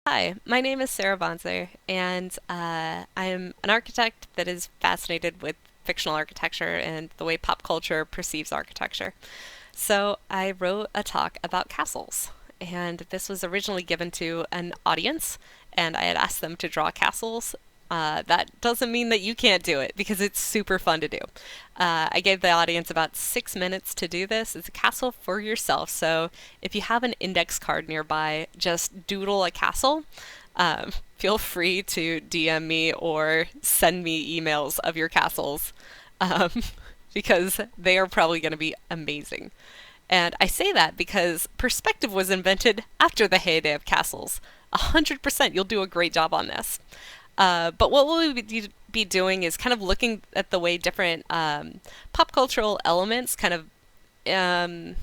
Hi, my name is Sarah Bonser, and I'm an architect that is fascinated with fictional architecture and the way pop culture perceives architecture. So I wrote a talk about castles, and this was originally given to an audience, and I had asked them to draw castles. That doesn't mean that you can't do it because it's super fun to do. I gave the audience about 6 minutes to do this. It's a castle for yourself. So if you have an index card nearby, just doodle a castle. Feel free to DM me or send me emails of your castles um, because they are probably going to be amazing. And I say that because perspective was invented after the heyday of castles. 100% you'll do a great job on this. But what we'll be doing is kind of looking at the way different pop cultural elements kind of um,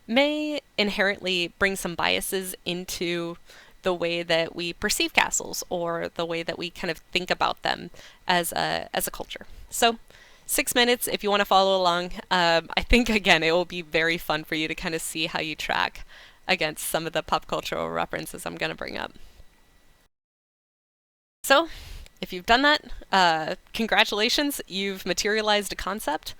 may inherently bring some biases into the way that we perceive castles or the way that we kind of think about them as a culture. So 6 minutes if you want to follow along. I think again it will be very fun for you to kind of see how you track against some of the pop cultural references I'm going to bring up. So, if you've done that, congratulations, you've materialized a concept,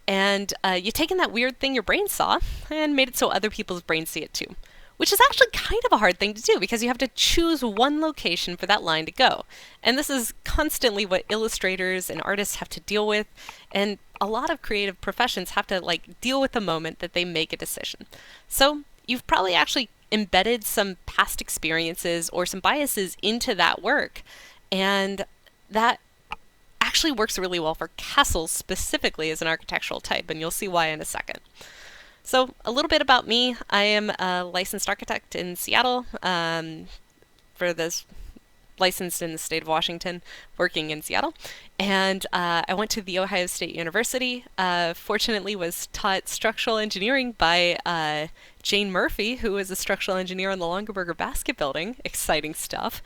and you've taken that weird thing your brain saw and made it so other people's brains see it too. Which is actually kind of a hard thing to do because you have to choose one location for that line to go. And this is constantly what illustrators and artists have to deal with, and a lot of creative professions have to deal with the moment that they make a decision. So, you've probably actually embedded some past experiences or some biases into that work and that actually works really well for castles specifically as an architectural type, and you'll see why in a second. So, a little bit about me. I am a licensed architect in Seattle, for this licensed in the state of Washington, working in Seattle. And I went to the Ohio State University. Fortunately, was taught structural engineering by Jane Murphy, who is a structural engineer on the Longaberger Basket Building. Exciting stuff.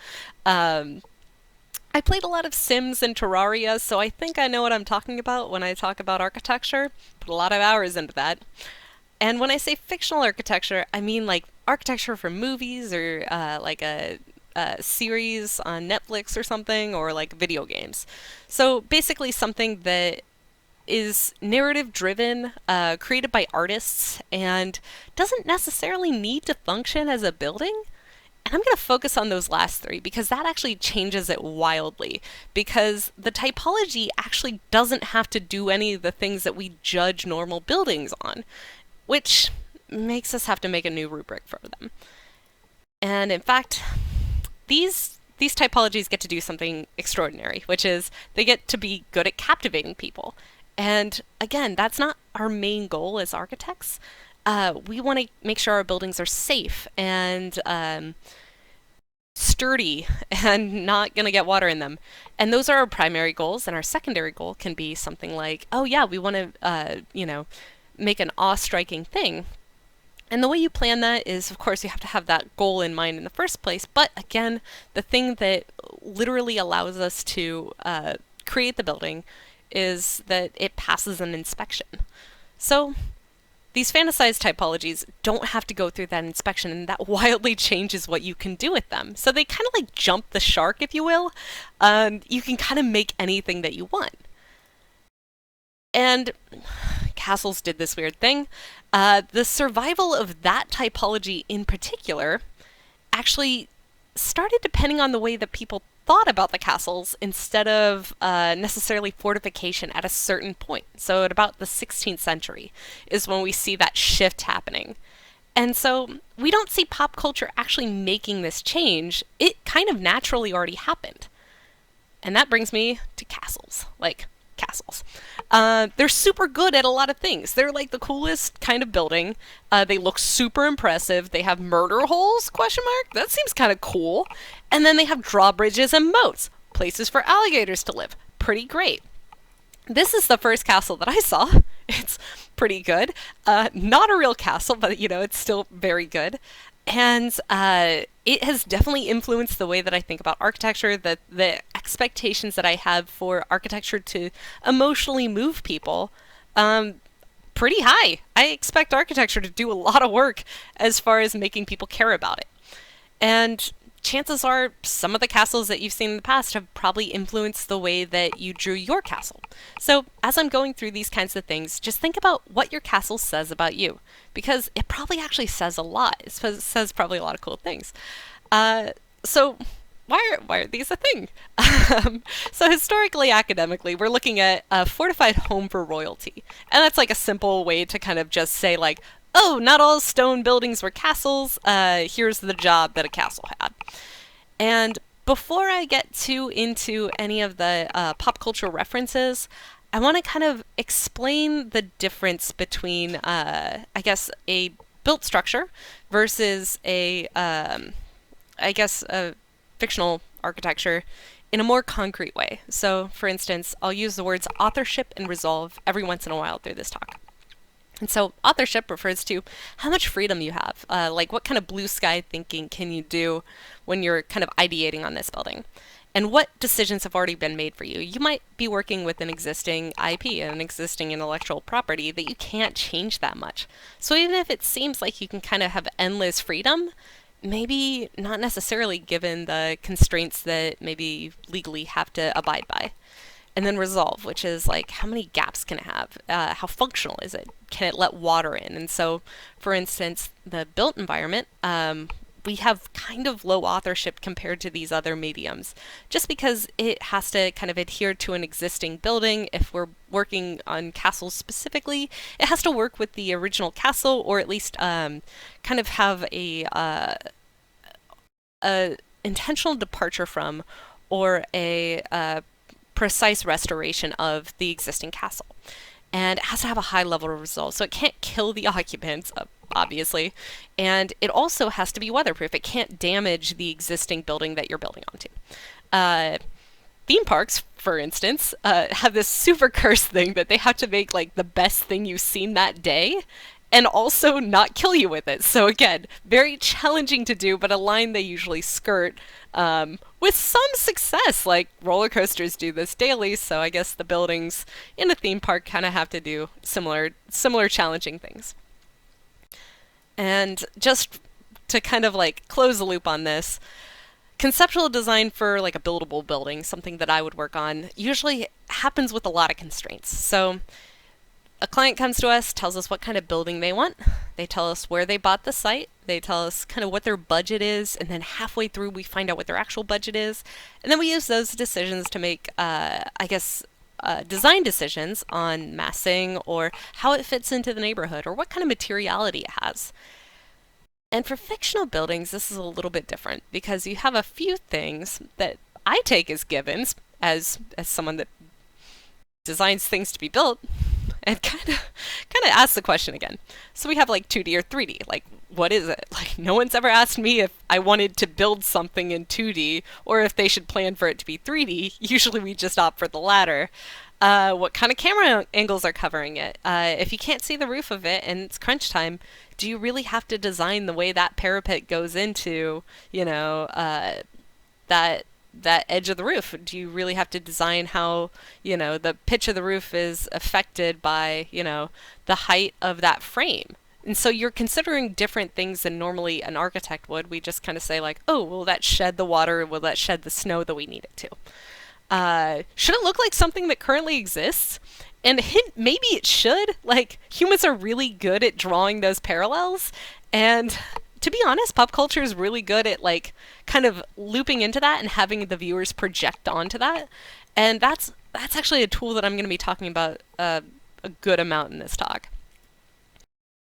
I played a lot of Sims and Terraria, so I think I know what I'm talking about when I talk about architecture. Put a lot of hours into that. And when I say fictional architecture, I mean like architecture for movies or a series on Netflix or something, or like video games. So basically, something that is narrative driven, created by artists, and doesn't necessarily need to function as a building. And I'm going to focus on those last three because that actually changes it wildly. Because the typology actually doesn't have to do any of the things that we judge normal buildings on, which makes us have to make a new rubric for them. And in fact, these typologies get to do something extraordinary, which is they get to be good at captivating people. And again, that's not our main goal as architects. We want to make sure our buildings are safe and sturdy and not going to get water in them. And those are our primary goals. And our secondary goal can be something like, oh yeah, we want to, make an awe-striking thing. And the way you plan that is, of course, you have to have that goal in mind in the first place. But again, the thing that literally allows us to create the building is that it passes an inspection. So these fantasized typologies don't have to go through that inspection, and that wildly changes what you can do with them. So they kind of like jump the shark, if you will. You can kind of make anything that you want. And castles did this weird thing. The survival of that typology in particular actually started depending on the way that people thought about the castles instead of necessarily fortification at a certain point. So, at about the 16th century is when we see that shift happening. And so, we don't see pop culture actually making this change. It kind of naturally already happened. And that brings me to castles. Like, castles. They're super good at a lot of things. They're like the coolest kind of building. They look super impressive. They have murder holes? Question mark. That seems kind of cool. And then they have drawbridges and moats, places for alligators to live. Pretty great. This is the first castle that I saw. It's pretty good. Not a real castle, but it's still very good. And it has definitely influenced the way that I think about architecture, the expectations that I have for architecture to emotionally move people, pretty high. I expect architecture to do a lot of work as far as making people care about it. And chances are some of the castles that you've seen in the past have probably influenced the way that you drew your castle. So, as I'm going through these kinds of things, just think about what your castle says about you, because it probably actually says a lot. Says probably a lot of cool things. Uh, so, why are these a thing? So historically, academically, we're looking at a fortified home for royalty, and that's like a simple way to kind of just say like, oh, not all stone buildings were castles. Here's the job that a castle had. And before I get too into any of the pop culture references, I want to kind of explain the difference between, I guess, a built structure versus a fictional architecture in a more concrete way. So, for instance, I'll use the words authorship and resolve every once in a while through this talk. And so, authorship refers to how much freedom you have. Like, what kind of blue sky thinking can you do when you're kind of ideating on this building? And what decisions have already been made for you? You might be working with an existing IP, an existing intellectual property that you can't change that much. So, even if it seems like you can kind of have endless freedom, maybe not necessarily given the constraints that maybe you legally have to abide by. And then resolve, which is like how many gaps can it have? How functional is it? Can it let water in? And so, for instance, the built environment, we have kind of low authorship compared to these other mediums, just because it has to kind of adhere to an existing building. If we're working on castles specifically, it has to work with the original castle, or at least kind of have a intentional departure from, or a precise restoration of the existing castle. And it has to have a high level of resolve, so it can't kill the occupants, obviously, and it also has to be weatherproof. It can't damage the existing building that you're building onto. Theme parks, for instance, have this super curse thing that they have to make like the best thing you've seen that day, and also not kill you with it. So again, very challenging to do, but a line they usually skirt with some success. Like roller coasters do this daily, so I guess the buildings in a theme park kind of have to do similar challenging things. And just to kind of like close the loop on this, conceptual design for like a buildable building, something that I would work on, usually happens with a lot of constraints. So a client comes to us, tells us what kind of building they want. They tell us where they bought the site. They tell us kind of what their budget is. And then halfway through, we find out what their actual budget is. And then we use those decisions to make, design decisions on massing or how it fits into the neighborhood or what kind of materiality it has. And for fictional buildings, this is a little bit different because you have a few things that I take as givens as someone that designs things to be built, and kind of ask the question again. So we have like 2D or 3D. Like, what is it? Like, no one's ever asked me if I wanted to build something in 2D or if they should plan for it to be 3D. Usually we just opt for the latter. What kind of camera angles are covering it? If you can't see the roof of it and it's crunch time, do you really have to design the way that parapet goes into, that edge of the roof? Do you really have to design how, the pitch of the roof is affected by, the height of that frame? And so you're considering different things than normally an architect would. We just kind of say like, oh, will that shed the water? Will that shed the snow that we need it to? Should it look like something that currently exists? And hint, maybe it should. Like, humans are really good at drawing those parallels. And to be honest, pop culture is really good at like kind of looping into that and having the viewers project onto that. And that's actually a tool that I'm going to be talking about a good amount in this talk.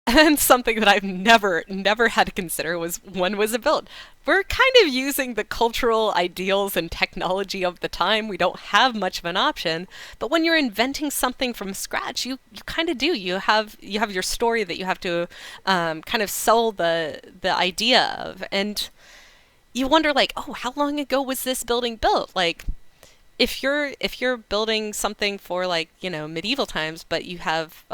And something that I've never had to consider was when was it built? We're kind of using the cultural ideals and technology of the time. We don't have much of an option. But when you're inventing something from scratch, you kind of do. You have your story that you have to kind of sell the idea of. And you wonder like, oh, how long ago was this building built? Like, if you're building something for like medieval times, but you have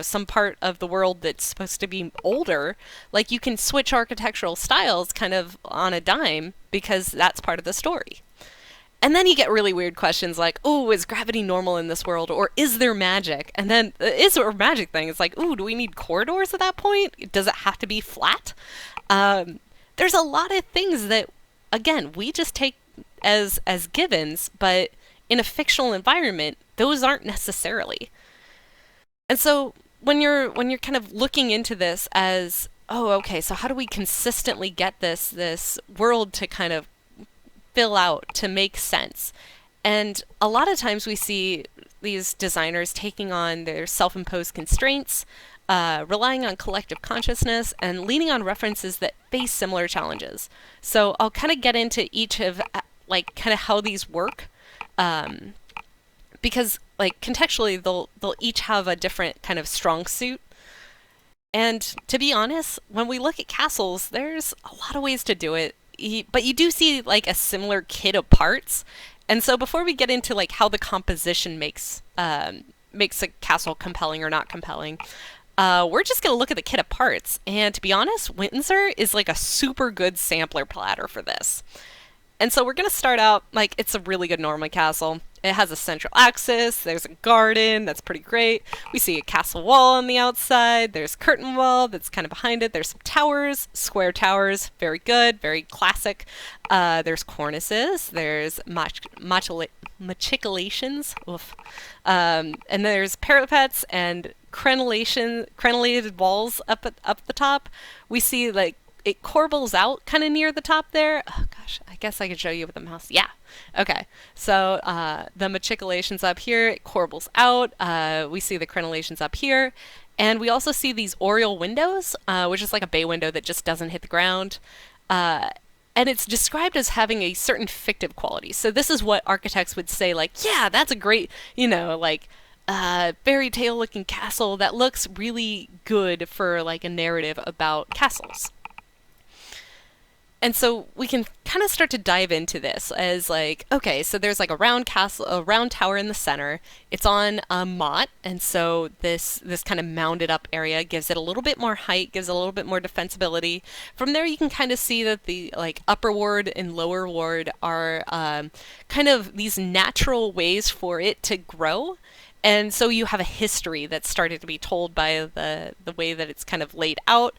some part of the world that's supposed to be older, like you can switch architectural styles kind of on a dime because that's part of the story. And then you get really weird questions like, oh, is gravity normal in this world, or is there magic? And then is there a magic thing? It's like, oh, do we need corridors at that point? Does it have to be flat? There's a lot of things that again, we just take as givens, but in a fictional environment, those aren't necessarily. And so when you're kind of looking into this as, oh, okay, so how do we consistently get this world to kind of fill out, to make sense? And a lot of times we see these designers taking on their self-imposed constraints, relying on collective consciousness, and leaning on references that face similar challenges. So I'll kind of get into each of like kind of how these work, um, because like contextually they'll each have a different kind of strong suit. And to be honest, when we look at castles, there's a lot of ways to do it. But you do see like a similar kit of parts. And so before we get into like how the composition makes a castle compelling or not compelling, we're just gonna look at the kit of parts. And to be honest, Windsor is like a super good sampler platter for this. And so we're going to start out like it's a really good Norman castle. It has a central axis, there's a garden, that's pretty great. We see a castle wall on the outside, there's a curtain wall that's kind of behind it, there's some towers, square towers, very good, very classic. There's cornices, there's machicolations, oof. And there's parapets and crenellated walls up the top. We see like it corbels out kind of near the top there. Oh gosh, I guess I could show you with the mouse. Yeah. Okay. So the machicolations up here, it corbels out. We see the crenellations up here. And we also see these oriel windows, which is like a bay window that just doesn't hit the ground. And it's described as having a certain fictive quality. So this is what architects would say, like, yeah, that's a great, like, fairy tale looking castle that looks really good for like a narrative about castles. And so we can kind of start to dive into this as like, okay, so there's like a round castle, a round tower in the center. It's on a motte, and so this kind of mounded up area gives it a little bit more height, gives it a little bit more defensibility. From there, you can kind of see that the like upper ward and lower ward are kind of these natural ways for it to grow. And so you have a history that's started to be told by the way that it's kind of laid out.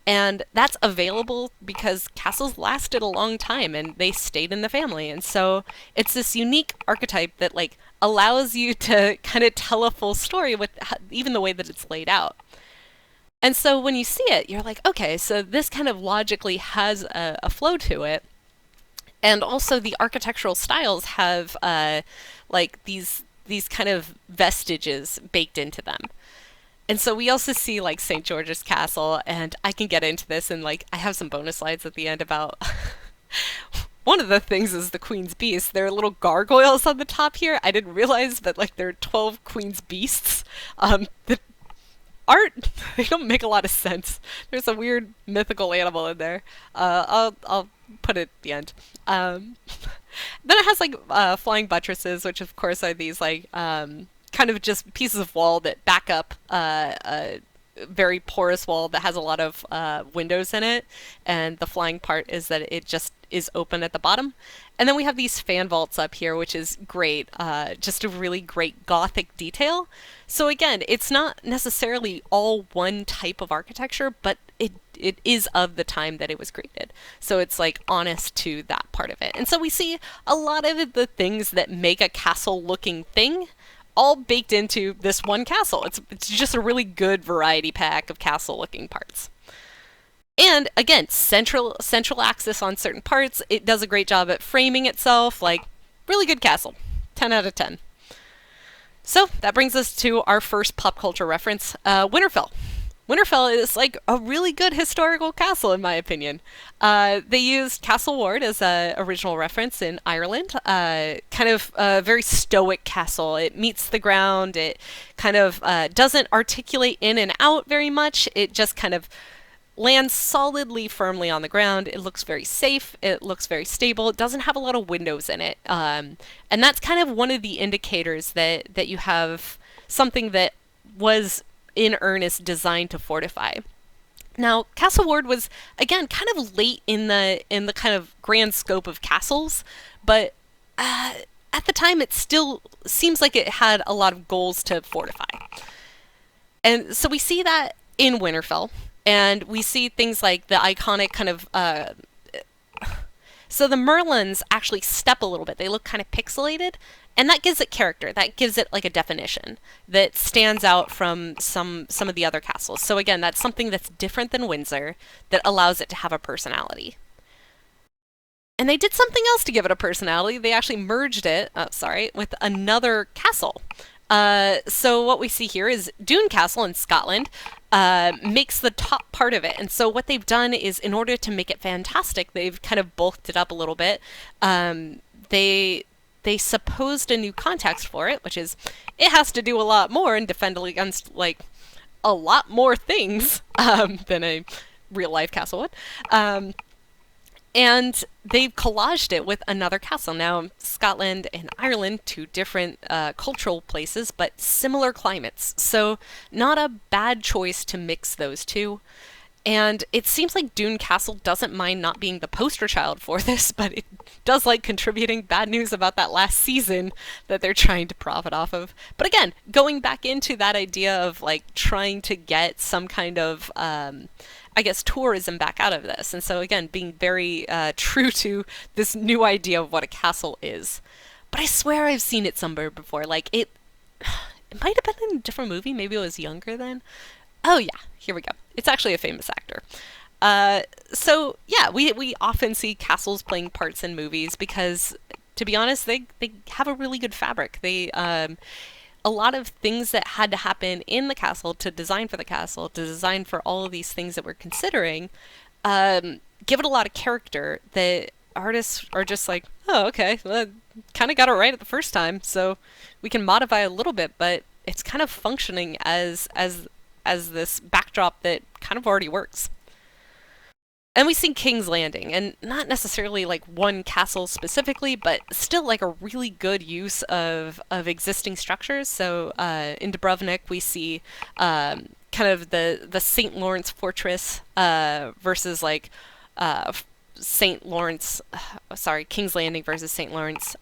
And that's available because castles lasted a long time and they stayed in the family. And so it's this unique archetype that like allows you to kind of tell a full story with even the way that it's laid out. And so when you see it, you're like, okay, so this kind of logically has a flow to it. And also the architectural styles have like these kind of vestiges baked into them. And so we also see like St. George's Castle, and I can get into this, and like I have some bonus slides at the end about one of the things is the Queen's Beast. There are little gargoyles on the top here. I didn't realize, but like there are 12 Queen's Beasts. The art they don't make a lot of sense. There's a weird mythical animal in there. I'll put it at the end. Then it has like flying buttresses, which of course are these like kind of just pieces of wall that back up a very porous wall that has a lot of windows in it, and the flying part is that it just is open at the bottom. And then we have these fan vaults up here, which is great, just a really great Gothic detail. So again, it's not necessarily all one type of architecture, but it is of the time that it was created. So it's like honest to that part of it. And so we see a lot of the things that make a castle looking thing all baked into this one castle. It's just a really good variety pack of castle looking parts. And again, central axis on certain parts. It does a great job at framing itself. Like, really good castle. 10 out of 10. So that brings us to our first pop culture reference, Winterfell. Winterfell is like a really good historical castle, in my opinion. They used Castle Ward as a original reference in Ireland. Kind of a very stoic castle. It meets the ground. It kind of doesn't articulate in and out very much. It just kind of lands solidly, firmly on the ground. It looks very safe. It looks very stable. It doesn't have a lot of windows in it. And that's kind of one of the indicators that you have something that was in earnest designed to fortify. Now, Castle Ward was again kind of late in the kind of grand scope of castles, but at the time it still seems like it had a lot of goals to fortify. And so we see that in Winterfell, and we see things like the iconic kind of So the Merlins actually step a little bit. They look kind of pixelated, and that gives it character. That gives it like a definition that stands out from some of the other castles. So again, that's something that's different than Windsor that allows it to have a personality. And they did something else to give it a personality. They actually merged it, with another castle. So what we see here is Doune Castle in Scotland makes the top part of it. And so what they've done is, in order to make it fantastic, they've kind of bulked it up a little bit. They supposed a new context for it, which is it has to do a lot more and defend against like a lot more things than a real life castle would. And they've collaged it with another castle. Now, Scotland and Ireland, two different cultural places, but similar climates. So, not a bad choice to mix those two. And it seems like Doune Castle doesn't mind not being the poster child for this, but it does like contributing bad news about that last season that they're trying to profit off of. But again, going back into that idea of like trying to get some kind of I guess, tourism back out of this. And so, again, being very true to this new idea of what a castle is. But I swear I've seen it somewhere before. Like, it might have been in a different movie. Maybe I was younger then. Oh, yeah, here we go. It's actually a famous actor. So, yeah, we often see castles playing parts in movies because, to be honest, they have a really good fabric. A lot of things that had to happen in the castle to design for the castle, to design for all of these things that we're considering, give it a lot of character that artists are just like, oh, okay, well, kind of got it right at the first time, so we can modify a little bit, but it's kind of functioning as this backdrop that kind of already works. And we see King's Landing, and not necessarily like one castle specifically, but still like a really good use of existing structures. So in Dubrovnik, we see kind of the St. Lawrence Fortress versus like St. Lawrence, sorry, King's Landing versus St. Lawrence.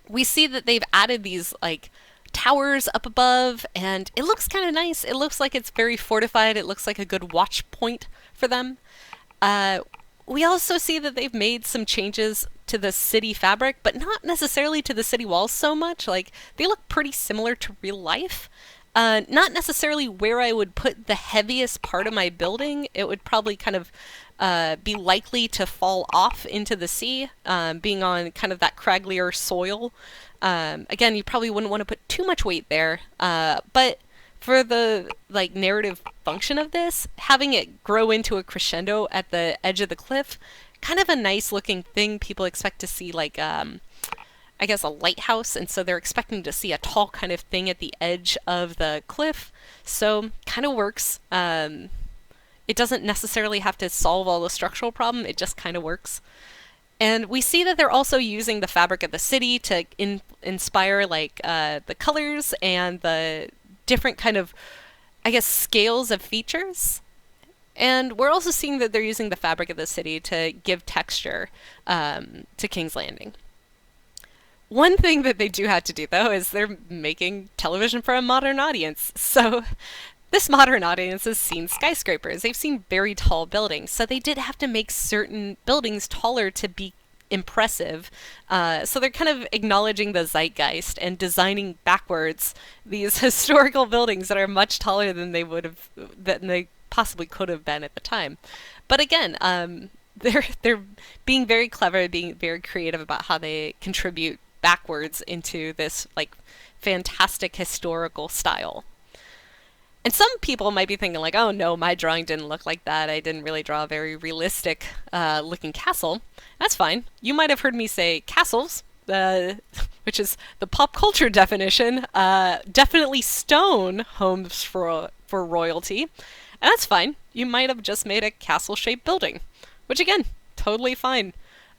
We see that they've added these like towers up above, and it looks kind of nice. It looks like it's very fortified. It looks like a good watch point for them. Uh, we also see that they've made some changes to the city fabric, but not necessarily to the city walls so much. Like, they look pretty similar to real life. Not necessarily where I would put the heaviest part of my building. It would probably kind of be likely to fall off into the sea, being on kind of that cragglier soil. Again, you probably wouldn't want to put too much weight there, but for the like narrative function of this, having it grow into a crescendo at the edge of the cliff, kind of a nice looking thing. People expect to see like I guess a lighthouse, and so they're expecting to see a tall kind of thing at the edge of the cliff. So kind of works. It doesn't necessarily have to solve all the structural problem. It just kind of works. And we see that they're also using the fabric of the city to inspire like the colors and the different kind of, I guess, scales of features. And we're also seeing that they're using the fabric of the city to give texture to King's Landing. One thing that they do have to do, though, is they're making television for a modern audience. So this modern audience has seen skyscrapers. They've seen very tall buildings. So they did have to make certain buildings taller to be impressive. So they're kind of acknowledging the zeitgeist and designing backwards these historical buildings that are much taller than they possibly could have been at the time. But again, they're being very clever, being very creative about how they contribute backwards into this like fantastic historical style. And some people might be thinking like, oh no, my drawing didn't look like that. I didn't really draw a very realistic looking castle. That's fine. You might have heard me say castles, which is the pop culture definition, definitely stone homes for royalty. And that's fine. You might have just made a castle-shaped building, which again, totally fine.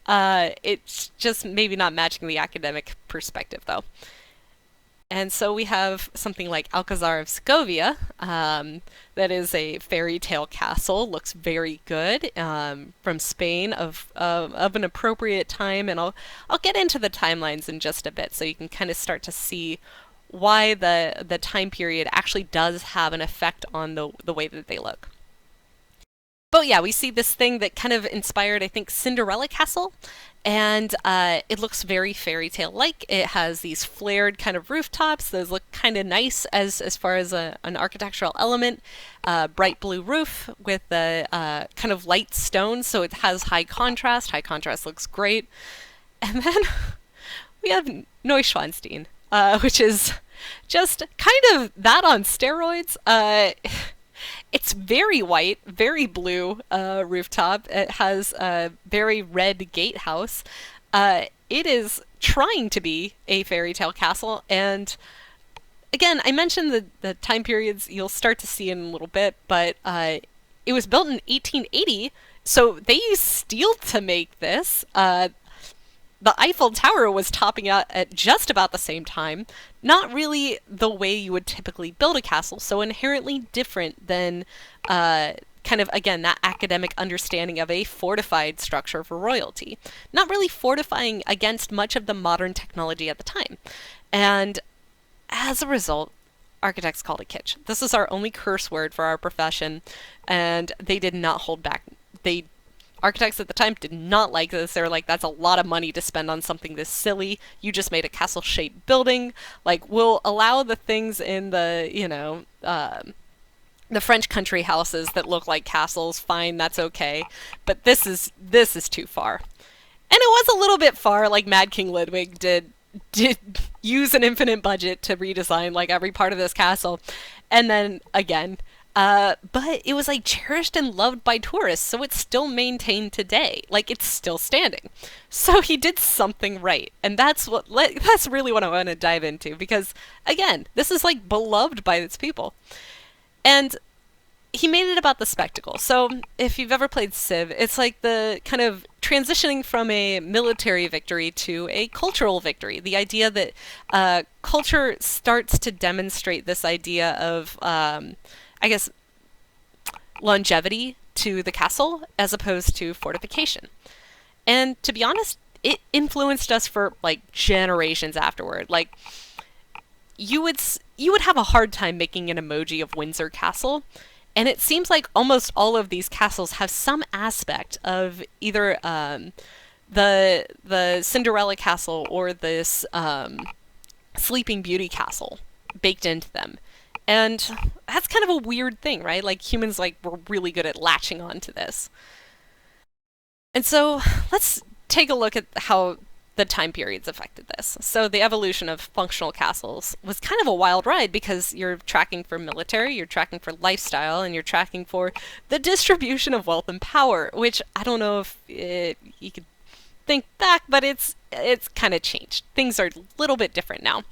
It's just maybe not matching the academic perspective, though. And so we have something like Alcazar of Segovia, that is a fairy tale castle, looks very good, from Spain of an appropriate time, and I'll get into the timelines in just a bit, so you can kind of start to see why the time period actually does have an effect on the way that they look. But yeah, we see this thing that kind of inspired, I think, Cinderella Castle. And it looks very fairy tale like. It has these flared kind of rooftops. Those look kind of nice as far as an architectural element. Bright blue roof with the kind of light stone, so it has high contrast. High contrast looks great. And then we have Neuschwanstein, which is just kind of that on steroids. It's very white, very blue rooftop. It has a very red gatehouse. It is trying to be a fairy tale castle, and again, I mentioned the time periods you'll start to see in a little bit, but it was built in 1880, so they used steel to make this. The Eiffel Tower was topping out at just about the same time. Not really the way you would typically build a castle, so inherently different than kind of, again, that academic understanding of a fortified structure for royalty. Not really fortifying against much of the modern technology at the time. And as a result, architects called it kitsch. This is our only curse word for our profession, and they did not hold back. Architects at the time did not like this. They were like, that's a lot of money to spend on something this silly. You just made a castle-shaped building. Like, we'll allow the things in the, the French country houses that look like castles. Fine, that's okay. But this is too far. And it was a little bit far, like Mad King Ludwig did use an infinite budget to redesign like every part of this castle. And then again, but it was like cherished and loved by tourists, so it's still maintained today. Like, it's still standing. So he did something right, and that's really what I want to dive into, because again, this is like beloved by its people, and he made it about the spectacle. So if you've ever played Civ, it's like the kind of transitioning from a military victory to a cultural victory. The idea that culture starts to demonstrate this idea of I guess, longevity to the castle as opposed to fortification. And to be honest, it influenced us for like generations afterward. Like, you would have a hard time making an emoji of Windsor Castle, and it seems like almost all of these castles have some aspect of either the Cinderella Castle or this Sleeping Beauty Castle baked into them. And that's kind of a weird thing, right? Like, humans, like, were really good at latching on to this. And so let's take a look at how the time periods affected this. So the evolution of functional castles was kind of a wild ride, because you're tracking for military, you're tracking for lifestyle, and you're tracking for the distribution of wealth and power, which I don't know if you could think back, but it's kind of changed. Things are a little bit different now.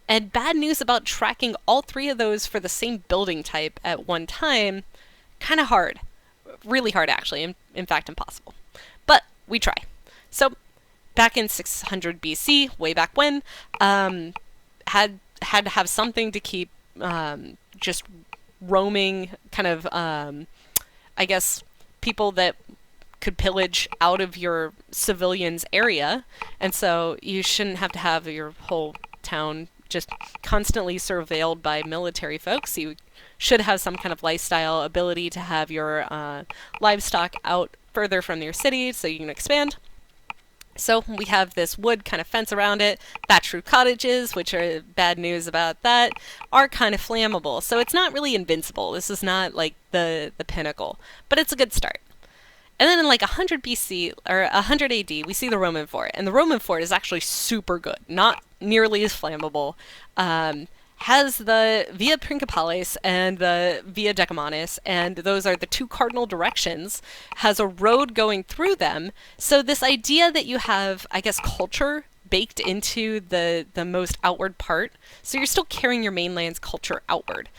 And bad news about tracking all three of those for the same building type at one time, kind of hard. Really hard, actually. In fact, impossible. But we try. So, back in 600 BC, way back when, had to have something to keep just roaming, kind of, I guess, people that could pillage out of your civilians' area. And so you shouldn't have to have your whole town just constantly surveilled by military folks. You should have some kind of lifestyle ability to have your livestock out further from your city so you can expand. So we have this wood kind of fence around it. Thatch roof cottages, which are bad news about that, are kind of flammable. So it's not really invincible. This is not like the pinnacle, but it's a good start. And then in like 100 BC, or 100 AD, we see the Roman fort. And the Roman fort is actually super good. Not nearly as flammable. Has the Via Principales and the Via Decumanus, and those are the two cardinal directions, has a road going through them. So this idea that you have, I guess, culture baked into the most outward part. So you're still carrying your mainland's culture outward.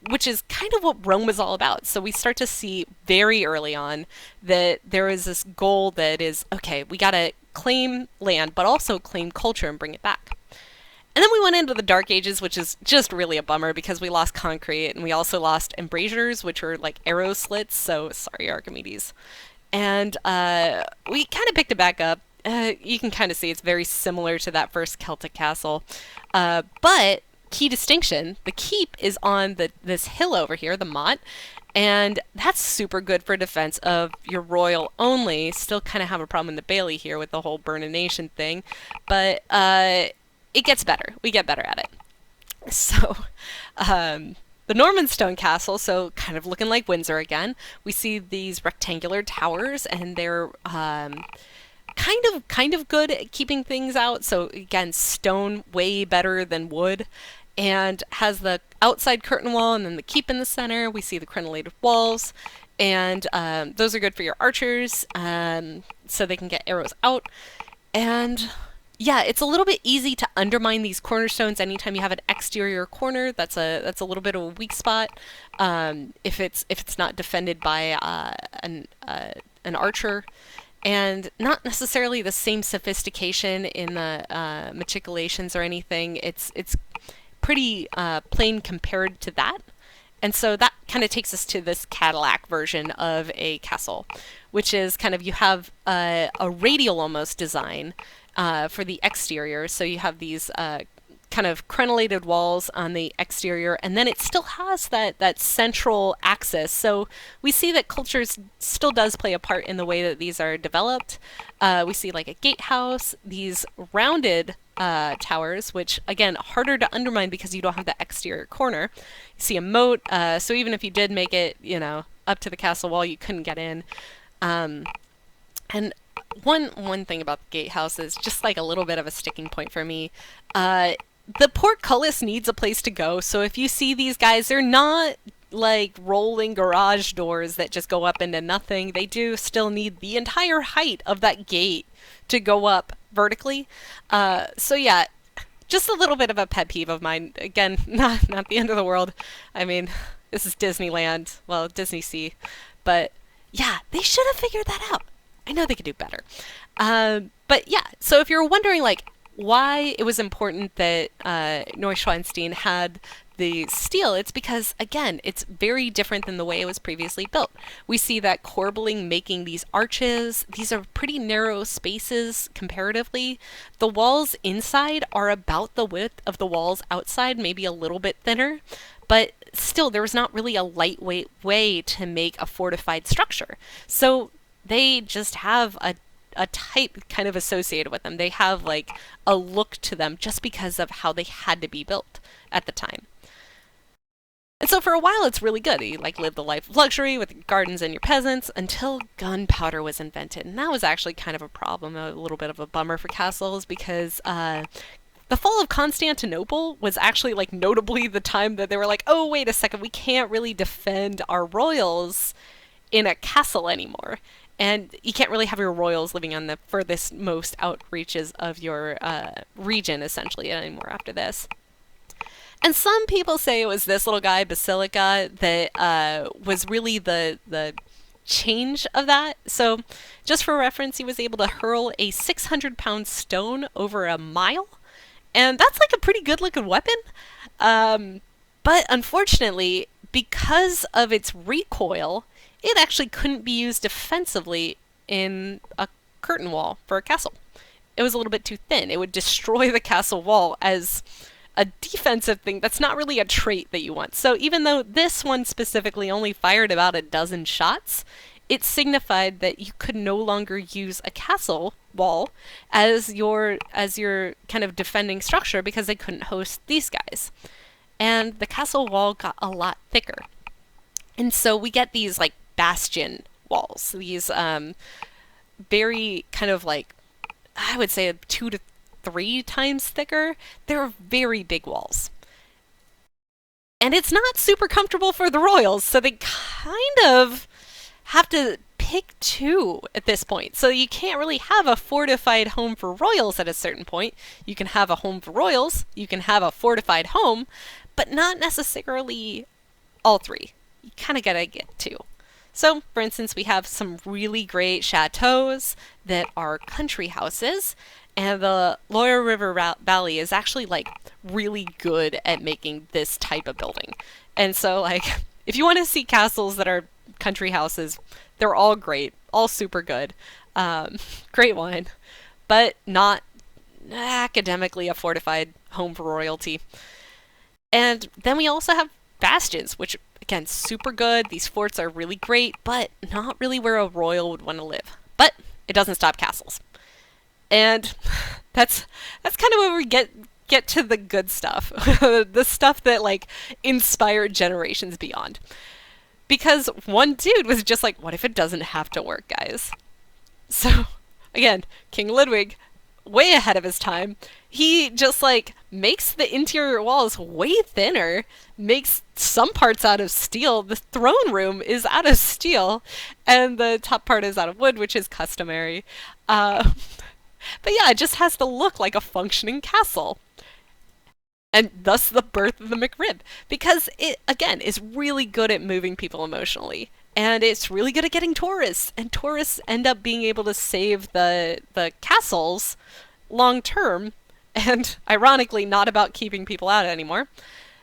Which is kind of what Rome was all about. So we start to see very early on that there is this goal that is, okay, we gotta claim land, but also claim culture and bring it back. And then we went into the Dark Ages, which is just really a bummer because we lost concrete, and we also lost embrasures, which were like arrow slits, so sorry, Archimedes. And we kind of picked it back up. You can kind of see it's very similar to that first Celtic castle. But key distinction, the keep is on this hill over here, the motte, And that's super good for defense of your royal only. Still kind of have a problem in the Bailey here with the whole burn a nation thing, but it gets better. We get better at it. So, um, the Norman stone castle, so kind of looking like Windsor again. We see these rectangular towers, and they're kind of good at keeping things out. So again, stone way better than wood, and has the outside curtain wall and then the keep in the center. We see the crenellated walls, and those are good for your archers, so they can get arrows out. And yeah, it's a little bit easy to undermine these cornerstones anytime you have an exterior corner. That's a little bit of a weak spot. If it's not defended by an archer, and not necessarily the same sophistication in the matriculations or anything. It's pretty plain compared to that. And so that kind of takes us to this Cadillac version of a castle, which is kind of you have a radial almost design for the exterior. So you have these kind of crenellated walls on the exterior, and then it still has that central axis. So we see that culture still does play a part in the way that these are developed. We see like a gatehouse, these rounded towers, which again harder to undermine because you don't have the exterior corner. You see a moat, so even if you did make it, up to the castle wall, you couldn't get in. And one thing about the gatehouse is just like a little bit of a sticking point for me. The portcullis needs a place to go. So if you see these guys, they're not like rolling garage doors that just go up into nothing. They do still need the entire height of that gate to go up vertically. So yeah, just a little bit of a pet peeve of mine. Again, not the end of the world. I mean, this is Disneyland, well, Disney Sea, but yeah, they should have figured that out. I know they could do better. But yeah, so if you're wondering like why it was important that Neuschwanstein had the steel, it's because, again, it's very different than the way it was previously built. We see that Corbelling making these arches. These are pretty narrow spaces comparatively. The walls inside are about the width of the walls outside, maybe a little bit thinner, but still there was not really a lightweight way to make a fortified structure. So they just have a type kind of associated with them. They have like a look to them just because of how they had to be built at the time. And so for a while it's really good. You like live the life of luxury with your gardens and your peasants until gunpowder was invented. And that was actually kind of a problem, a little bit of a bummer for castles because the fall of Constantinople was actually like notably the time that they were like, oh, wait a second, we can't really defend our royals in a castle anymore. And you can't really have your royals living on the furthest most outreaches of your region, essentially, anymore after this. And some people say it was this little guy, Basilica, that was really the change of that. So, just for reference, he was able to hurl a 600-pound stone over a mile. And that's like a pretty good looking weapon. But unfortunately, because of its recoil, it actually couldn't be used defensively in a curtain wall for a castle. It was a little bit too thin. It would destroy the castle wall as a defensive thing. That's not really a trait that you want. So even though this one specifically only fired about a dozen shots, it signified that you could no longer use a castle wall as your kind of defending structure because they couldn't host these guys. And the castle wall got a lot thicker. And so we get these like bastion walls, these very kind of like, I would say 2 to 3 times thicker. They're very big walls. And it's not super comfortable for the royals, so they kind of have to pick two at this point. So you can't really have a fortified home for royals at a certain point. You can have a home for royals, you can have a fortified home, but not necessarily all three. You kind of gotta get two. So, for instance, we have some really great chateaus that are country houses, and the Loire River Valley is actually like really good at making this type of building. And so, like, if you want to see castles that are country houses, they're all great, all super good, great wine, but not academically a fortified home for royalty. And then we also have bastions, which again, super good. These forts are really great, but not really where a royal would want to live. But it doesn't stop castles. And that's kind of where we get to the good stuff. The stuff that like inspired generations beyond. Because one dude was just like, what if it doesn't have to work, guys? So, again, King Ludwig, way ahead of his time, he just like makes the interior walls way thinner, makes some parts out of steel. The throne room is out of steel, and the top part is out of wood, which is customary. Uh, but yeah, it just has to look like a functioning castle. And thus the birth of the McRib. Because it, again, is really good at moving people emotionally. And it's really good at getting tourists. And tourists end up being able to save the castles long term. And ironically, not about keeping people out anymore.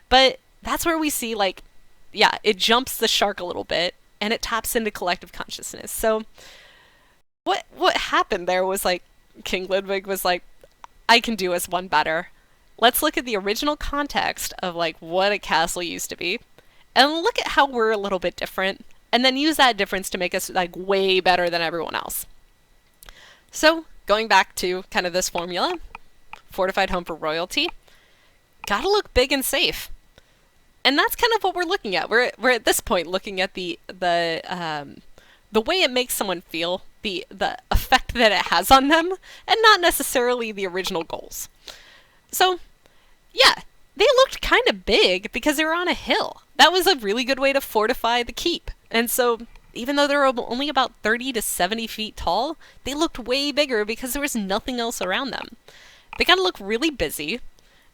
But that's where we see, like, yeah, it jumps the shark a little bit. And it taps into collective consciousness. So what happened there was like, King Ludwig was like, I can do us one better. Let's look at the original context of like what a castle used to be and look at how we're a little bit different and then use that difference to make us like way better than everyone else. So going back to kind of this formula, fortified home for royalty, gotta look big and safe. And that's kind of what we're looking at. We're at this point looking at the way it makes someone feel, the effect that it has on them, and not necessarily the original goals. So, yeah, they looked kind of big because they were on a hill. That was a really good way to fortify the keep. And so, even though they were only about 30 to 70 feet tall, they looked way bigger because there was nothing else around them. They gotta look really busy.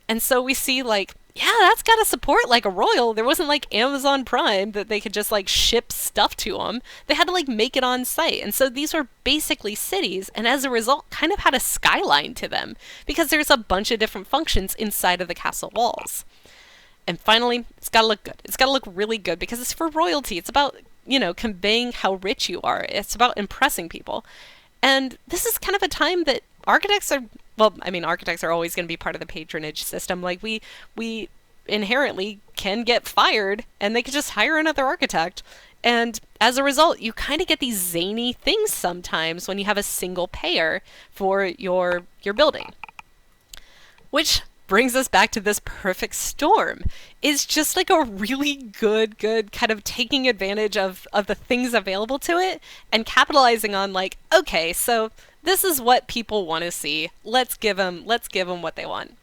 And so we see, like, yeah, that's gotta support, like, a royal. There wasn't, like, Amazon Prime that they could just, like, ship stuff to them. They had to, like, make it on site. And so these were basically cities, and as a result, kind of had a skyline to them, because there's a bunch of different functions inside of the castle walls. And finally, it's gotta look good. It's gotta look really good, because it's for royalty. It's about, you know, conveying how rich you are. It's about impressing people. And this is kind of a time that architects are, well, I mean, architects are always going to be part of the patronage system. Like, we inherently can get fired, and they could just hire another architect. And as a result, you kind of get these zany things sometimes when you have a single payer for your building. Which brings us back to this perfect storm. Is just like a really good kind of taking advantage of the things available to it and capitalizing on like, okay, so this is what people want to see. Let's give them what they want.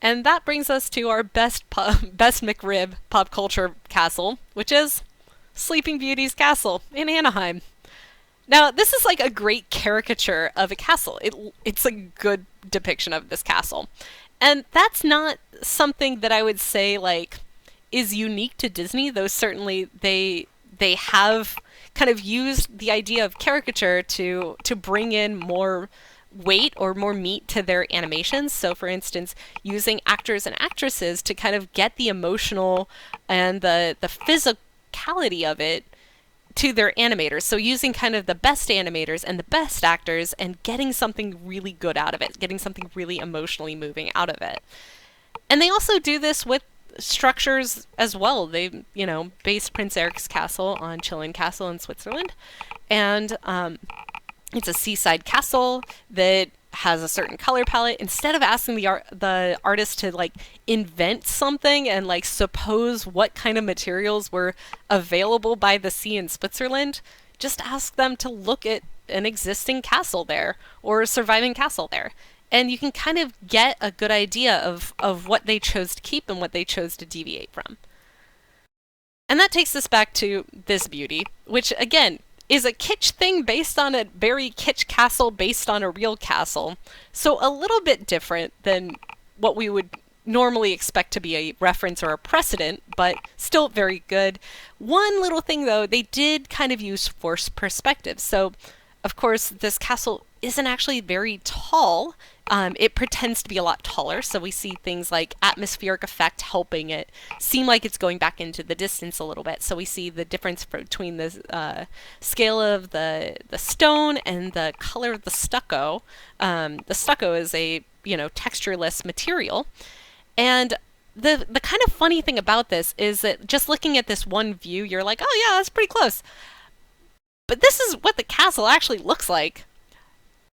And that brings us to our best McRib pop culture castle, which is Sleeping Beauty's castle in Anaheim. Now, this is like a great caricature of a castle. It's a good depiction of this castle. And that's not something that I would say like is unique to Disney, though certainly they have kind of used the idea of caricature to bring in more weight or more meat to their animations. So for instance, using actors and actresses to kind of get the emotional and the physicality of it to their animators. So using kind of the best animators and the best actors and getting something really good out of it, getting something really emotionally moving out of it. And they also do this with structures as well. They, you know, based Prince Eric's castle on Chillon Castle in Switzerland. And it's a seaside castle that has a certain color palette. Instead of asking the artist to like invent something and like suppose what kind of materials were available by the sea in Switzerland, just ask them to look at an existing castle there or a surviving castle there. And you can kind of get a good idea of what they chose to keep and what they chose to deviate from. And that takes us back to this beauty, which again is a kitsch thing based on a very kitsch castle based on a real castle. So a little bit different than what we would normally expect to be a reference or a precedent, but still very good. One little thing though, they did kind of use forced perspective. So of course this castle isn't actually very tall. It pretends to be a lot taller, so we see things like atmospheric effect helping it seem like it's going back into the distance a little bit. So we see the difference between the scale of the stone and the color of the stucco. The stucco is a, you know, textureless material, and the kind of funny thing about this is that just looking at this one view, you're like, oh yeah, that's pretty close. But this is what the castle actually looks like.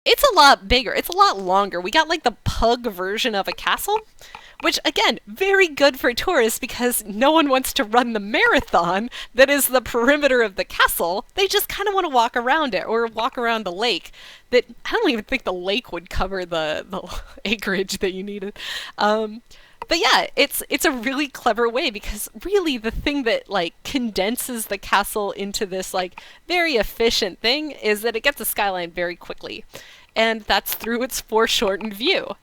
It's a lot bigger. It's a lot longer. We got like the pug version of a castle, which again, very good for tourists because no one wants to run the marathon that is the perimeter of the castle. They just kind of want to walk around it or walk around the lake. That I don't even think the lake would cover the acreage that you needed. But yeah, it's a really clever way because really the thing that like condenses the castle into this like very efficient thing is that it gets a skyline very quickly. And that's through its foreshortened view.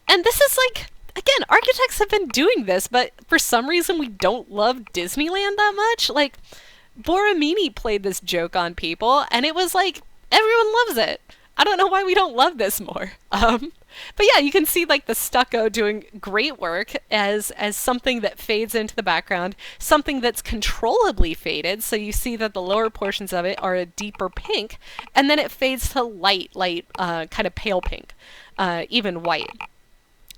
And this is like again, architects have been doing this, but for some reason we don't love Disneyland that much. Like Borromini played this joke on people and it was like everyone loves it. I don't know why we don't love this more. But yeah, you can see like the stucco doing great work as something that fades into the background, something that's controllably faded. So you see that the lower portions of it are a deeper pink, and then it fades to kind of pale pink, even white.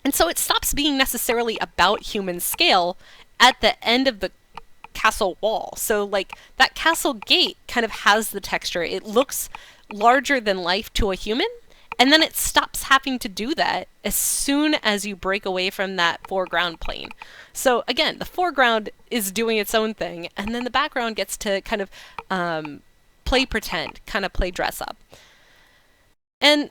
And so it stops being necessarily about human scale at the end of the castle wall. So like that castle gate kind of has the texture. It looks larger than life to a human. And then it stops having to do that as soon as you break away from that foreground plane. So again, the foreground is doing its own thing, and then the background gets to kind of play pretend, kind of play dress up. And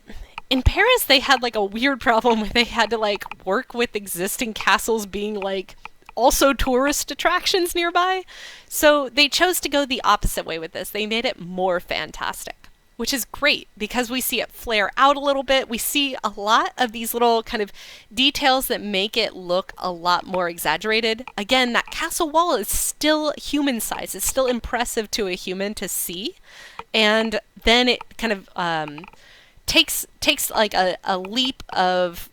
in Paris, they had like a weird problem where they had to like work with existing castles being like also tourist attractions nearby. So they chose to go the opposite way with this. They made it more fantastic, which is great because we see it flare out a little bit. We see a lot of these little kind of details that make it look a lot more exaggerated. Again, that castle wall is still human size. It's still impressive to a human to see. And then it kind of takes like a leap of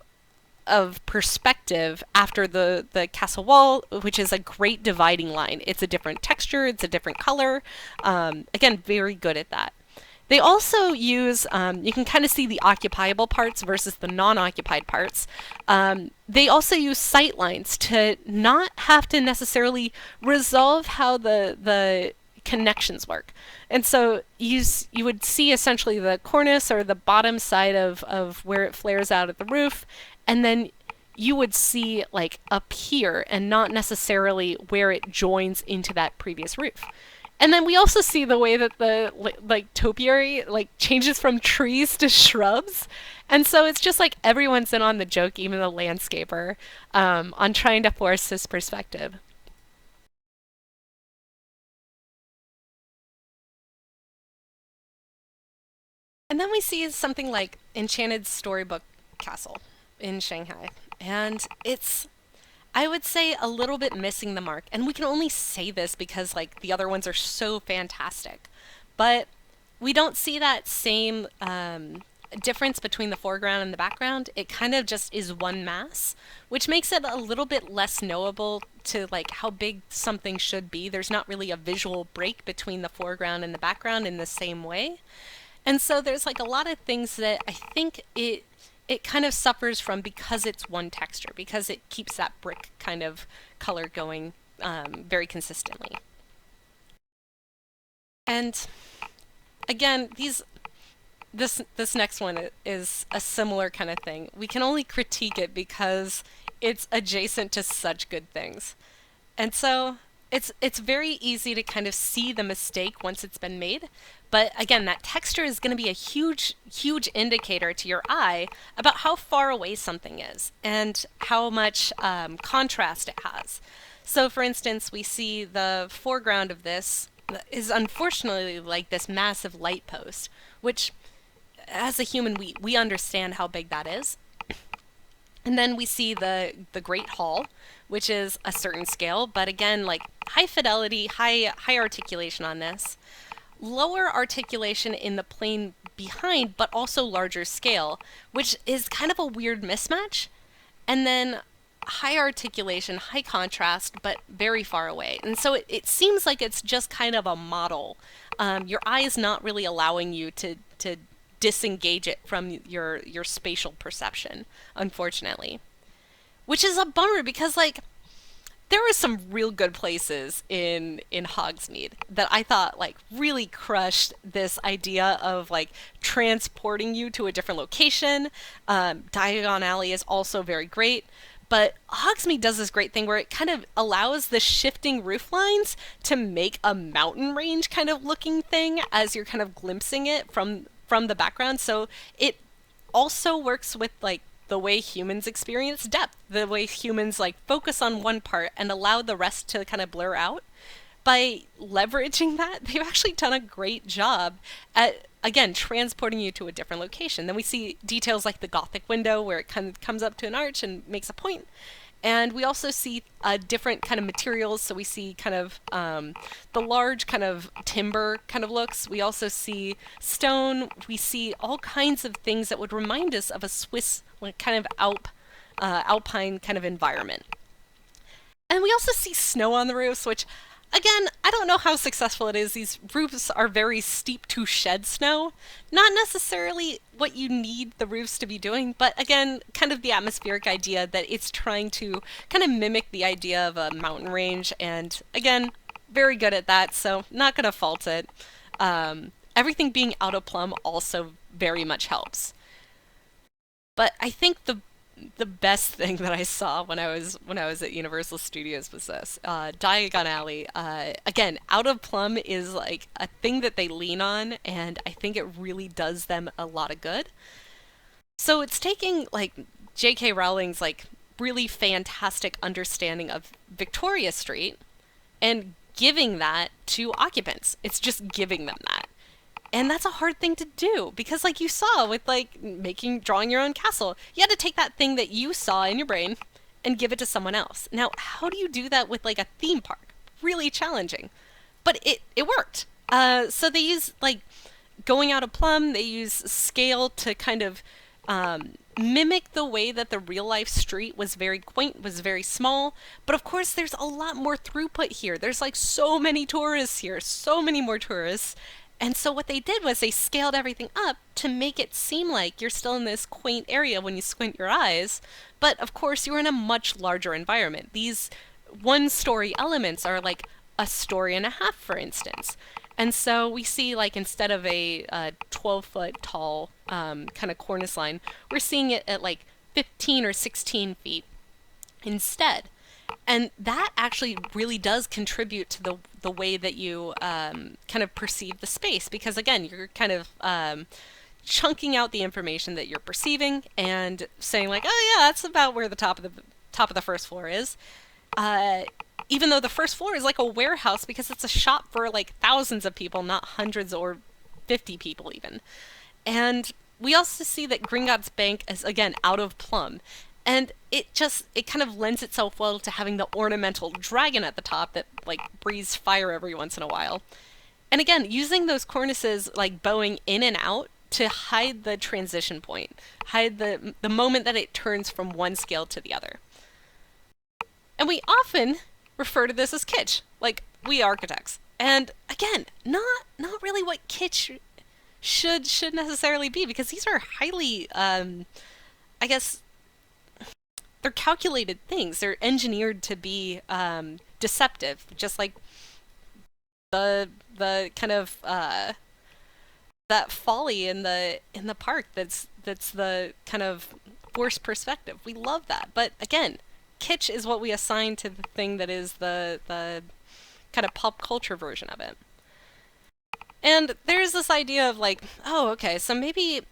perspective after the castle wall, which is a great dividing line. It's a different texture, it's a different color. Again, very good at that. They also use, you can kind of see the occupiable parts versus the non-occupied parts. They also use sight lines to not have to necessarily resolve how the connections work. And so you would see essentially the cornice or the bottom side of where it flares out at the roof, and then you would see like up here and not necessarily where it joins into that previous roof. And then we also see the way that the like topiary like changes from trees to shrubs. And so it's just like everyone's in on the joke, even the landscaper, on trying to force this perspective. And then we see something like Enchanted Storybook Castle in Shanghai. And it's, I would say, a little bit missing the mark. And we can only say this because like the other ones are so fantastic. But we don't see that same difference between the foreground and the background. It kind of just is one mass, which makes it a little bit less knowable to like how big something should be. There's not really a visual break between the foreground and the background in the same way. And so there's like a lot of things that I think it kind of suffers from because it's one texture, because it keeps that brick kind of color going very consistently. And again, this next one is a similar kind of thing. We can only critique it because it's adjacent to such good things. And so it's very easy to kind of see the mistake once it's been made. But again, that texture is going to be a huge indicator to your eye about how far away something is and how much contrast it has. So for instance, we see the foreground of this is unfortunately like this massive light post, which as a human, we understand how big that is. And then we see the Great Hall, which is a certain scale, but again, like high fidelity, high articulation on this. Lower articulation in the plane behind, but also larger scale, which is kind of a weird mismatch. And then high articulation, high contrast, but very far away. And so it seems like it's just kind of a model. Your eye is not really allowing you to disengage it from your spatial perception, unfortunately. which is a bummer because like there were some real good places in Hogsmeade that I thought like really crushed this idea of like transporting you to a different location. Diagon Alley is also very great, but Hogsmeade does this great thing where it kind of allows the shifting roof lines to make a mountain range kind of looking thing as you're kind of glimpsing it from the background. So it also works with like the way humans experience depth, the way humans like focus on one part and allow the rest to kind of blur out. By leveraging that, they've actually done a great job at again transporting you to a different location. Then we see details like the Gothic window where it kind of comes up to an arch and makes a point. And we also see different kind of materials. So we see kind of the large kind of timber kind of looks. We also see stone. We see all kinds of things that would remind us of a Swiss like, kind of alpine kind of environment. And we also see snow on the roofs, which, again, I don't know how successful it is. These roofs are very steep to shed snow. Not necessarily what you need the roofs to be doing, but again, kind of the atmospheric idea that it's trying to kind of mimic the idea of a mountain range. And again, very good at that, so not going to fault it. Everything being out of plumb also very much helps. But I think the best thing that I saw when I was at Universal Studios was this. Diagon Alley. Again, out of plumb is like a thing that they lean on, and I think it really does them a lot of good. So it's taking like J.K. Rowling's like really fantastic understanding of Victoria Street and giving that to occupants. It's just giving them that. And that's a hard thing to do because like you saw with like making drawing your own castle, you had to take that thing that you saw in your brain and give it to someone else. Now, how do you do that with like a theme park? Really challenging. But it worked. So they use like going out of plumb, they use scale to kind of mimic the way that the real life street was very quaint, was very small. But of course, there's a lot more throughput here. There's like so many tourists here, so many more tourists. And so what they did was they scaled everything up to make it seem like you're still in this quaint area when you squint your eyes. But of course, you're in a much larger environment. These one story elements are like a story and a half, for instance. And so we see, like, instead of a 12-foot tall kind of cornice line, we're seeing it at like 15 or 16 feet instead. And that actually really does contribute to the way that you kind of perceive the space because again you're kind of chunking out the information that you're perceiving and saying like, oh yeah, that's about where the top of the first floor is. Even though the first floor is like a warehouse because it's a shop for like thousands of people, not hundreds or 50 people even. And we also see that Gringotts Bank is again out of plumb. And it kind of lends itself well to having the ornamental dragon at the top that like breathes fire every once in a while. And again, using those cornices like bowing in and out to hide the transition point, hide the moment that it turns from one scale to the other. And we often refer to this as kitsch, like we architects. And again, not really what kitsch should necessarily be because these are highly I guess they're calculated things. They're engineered to be deceptive, just like the kind of that folly in the park. That's the kind of forced perspective. We love that, but again, kitsch is what we assign to the thing that is the kind of pop culture version of it. And there's this idea of like, oh, okay, so maybe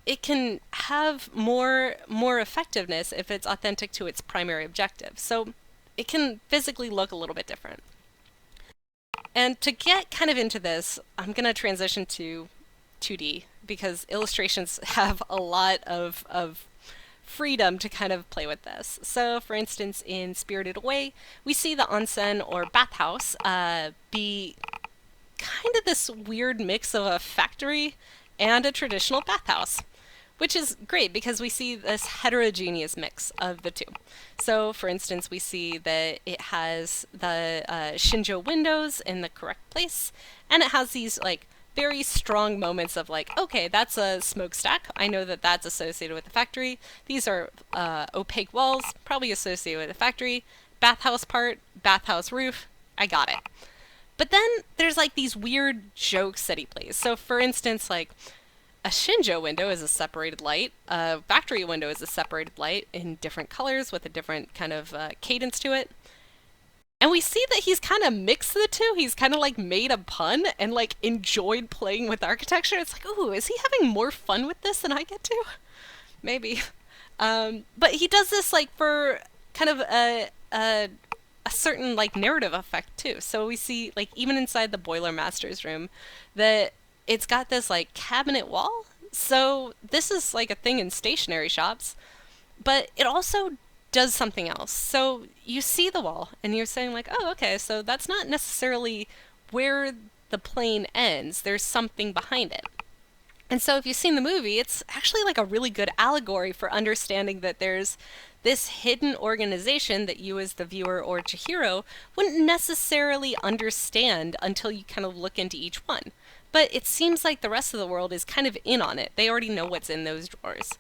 it can have more effectiveness if it's authentic to its primary objective. So it can physically look a little bit different. And to get kind of into this, I'm going to transition to 2D because illustrations have a lot of freedom to kind of play with this. So for instance, in Spirited Away, we see the onsen or bathhouse be kind of this weird mix of a factory and a traditional bathhouse, which is great because we see this heterogeneous mix of the two. So, for instance, we see that it has the Shinjo windows in the correct place, and it has these like very strong moments of like, okay, that's a smokestack. I know that that's associated with the factory. These are opaque walls, probably associated with the factory. Bathhouse part, bathhouse roof. I got it. But then there's like these weird jokes that he plays. So for instance, like a Shinjo window is a separated light. A factory window is a separated light in different colors with a different kind of cadence to it. And we see that he's kind of mixed the two. He's kind of like made a pun and like enjoyed playing with architecture. It's like, ooh, is he having more fun with this than I get to? Maybe. But he does this like for kind of a certain like narrative effect too. So we see like even inside the Boiler Master's room that it's got this like cabinet wall. So this is like a thing in stationery shops, but it also does something else. So you see the wall and you're saying like, "Oh, okay, so that's not necessarily where the plane ends. There's something behind it." And so if you've seen the movie, it's actually like a really good allegory for understanding that there's this hidden organization that you as the viewer or Chihiro wouldn't necessarily understand until you kind of look into each one. But it seems like the rest of the world is kind of in on it. They already know what's in those drawers.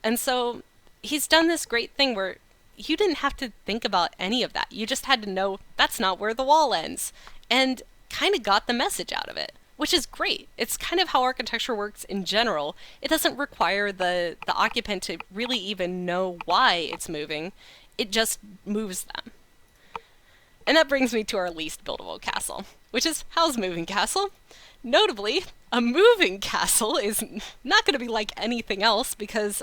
And so he's done this great thing where you didn't have to think about any of that. You just had to know that's not where the wall ends. And kind of got the message out of it, which is great. It's kind of how architecture works in general. It doesn't require the occupant to really even know why it's moving. It just moves them. And that brings me to our least buildable castle, which is Hal's moving castle. Notably, a moving castle is not going to be like anything else because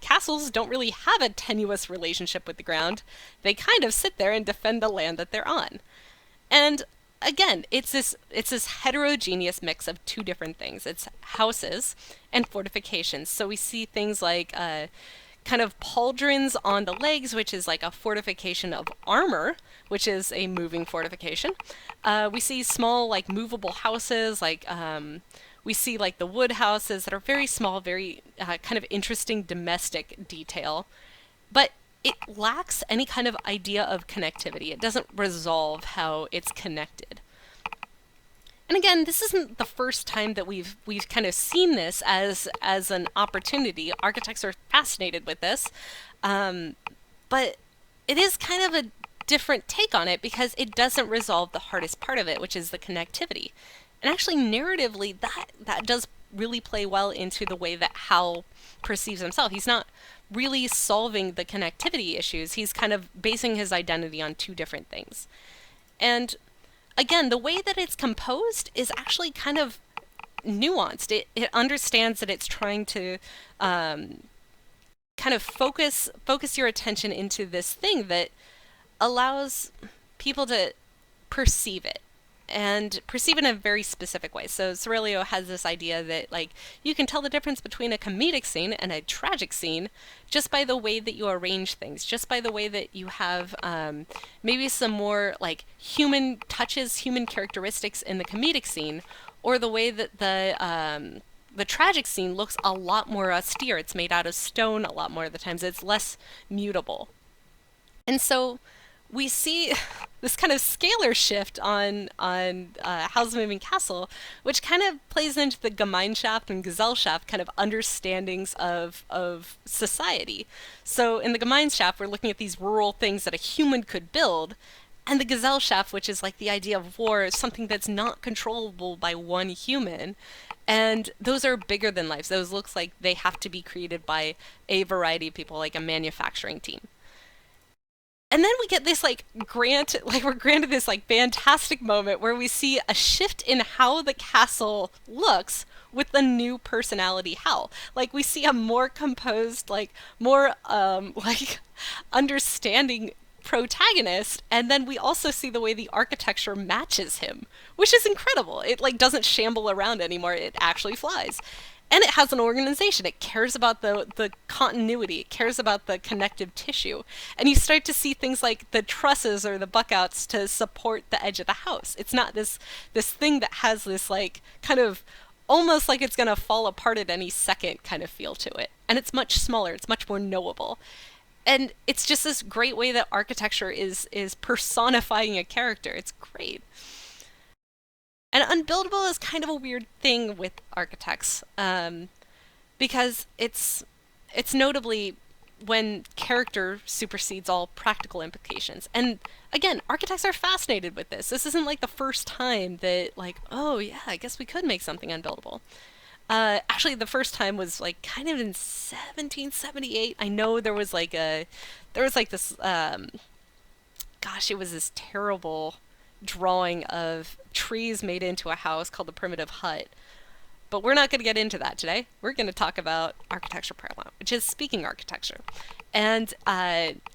castles don't really have a tenuous relationship with the ground. They kind of sit there and defend the land that they're on. And again, it's this heterogeneous mix of two different things. It's houses and fortifications. So we see things like kind of pauldrons on the legs, which is like a fortification of armor, which is a moving fortification. We see small like movable houses, like we see like the wood houses that are very small, very kind of interesting domestic detail, but it lacks any kind of idea of connectivity. It doesn't resolve how it's connected. And again, this isn't the first time that we've kind of seen this as an opportunity. Architects are fascinated with this, but it is kind of a different take on it because it doesn't resolve the hardest part of it, which is the connectivity. And actually, narratively, that does really play well into the way that Hal perceives himself. He's not really solving the connectivity issues. He's kind of basing his identity on two different things. And again, the way that it's composed is actually kind of nuanced. It understands that it's trying to kind of focus your attention into this thing that allows people to perceive it and perceive it in a very specific way. So Cerulio has this idea that like you can tell the difference between a comedic scene and a tragic scene just by the way that you arrange things, just by the way that you have maybe some more like human touches, human characteristics in the comedic scene, or the way that the tragic scene looks a lot more austere. It's made out of stone a lot more of the times. It's less mutable. And so we see this kind of scalar shift on Howl's Moving Castle, which kind of plays into the Gemeinschaft and Gesellschaft kind of understandings of society. So in the Gemeinschaft, we're looking at these rural things that a human could build, and the Gesellschaft, which is like the idea of war, is something that's not controllable by one human. And those are bigger than life. Those looks like they have to be created by a variety of people, like a manufacturing team. And then we get this we're granted this like fantastic moment where we see a shift in how the castle looks with the new personality Hal. Like we see a more composed, like more like understanding protagonist, and then we also see the way the architecture matches him, which is incredible. It like doesn't shamble around anymore. It actually flies. And it has an organization. It cares about the continuity. It cares about the connective tissue. And you start to see things like the trusses or the buckouts to support the edge of the house. It's not this thing that has this like kind of almost like it's going to fall apart at any second kind of feel to it. And it's much smaller. It's much more knowable. And it's just this great way that architecture is personifying a character. It's great. And unbuildable is kind of a weird thing with architects, because it's notably when character supersedes all practical implications. And again, architects are fascinated with this. This isn't like the first time that, like, oh yeah, I guess we could make something unbuildable. Actually, the first time was like kind of in 1778. I know there was like this, gosh, it was this terrible drawing of trees made into a house called the primitive hut. But we're not going to get into that today. We're going to talk about architecture parallel, which is speaking architecture. And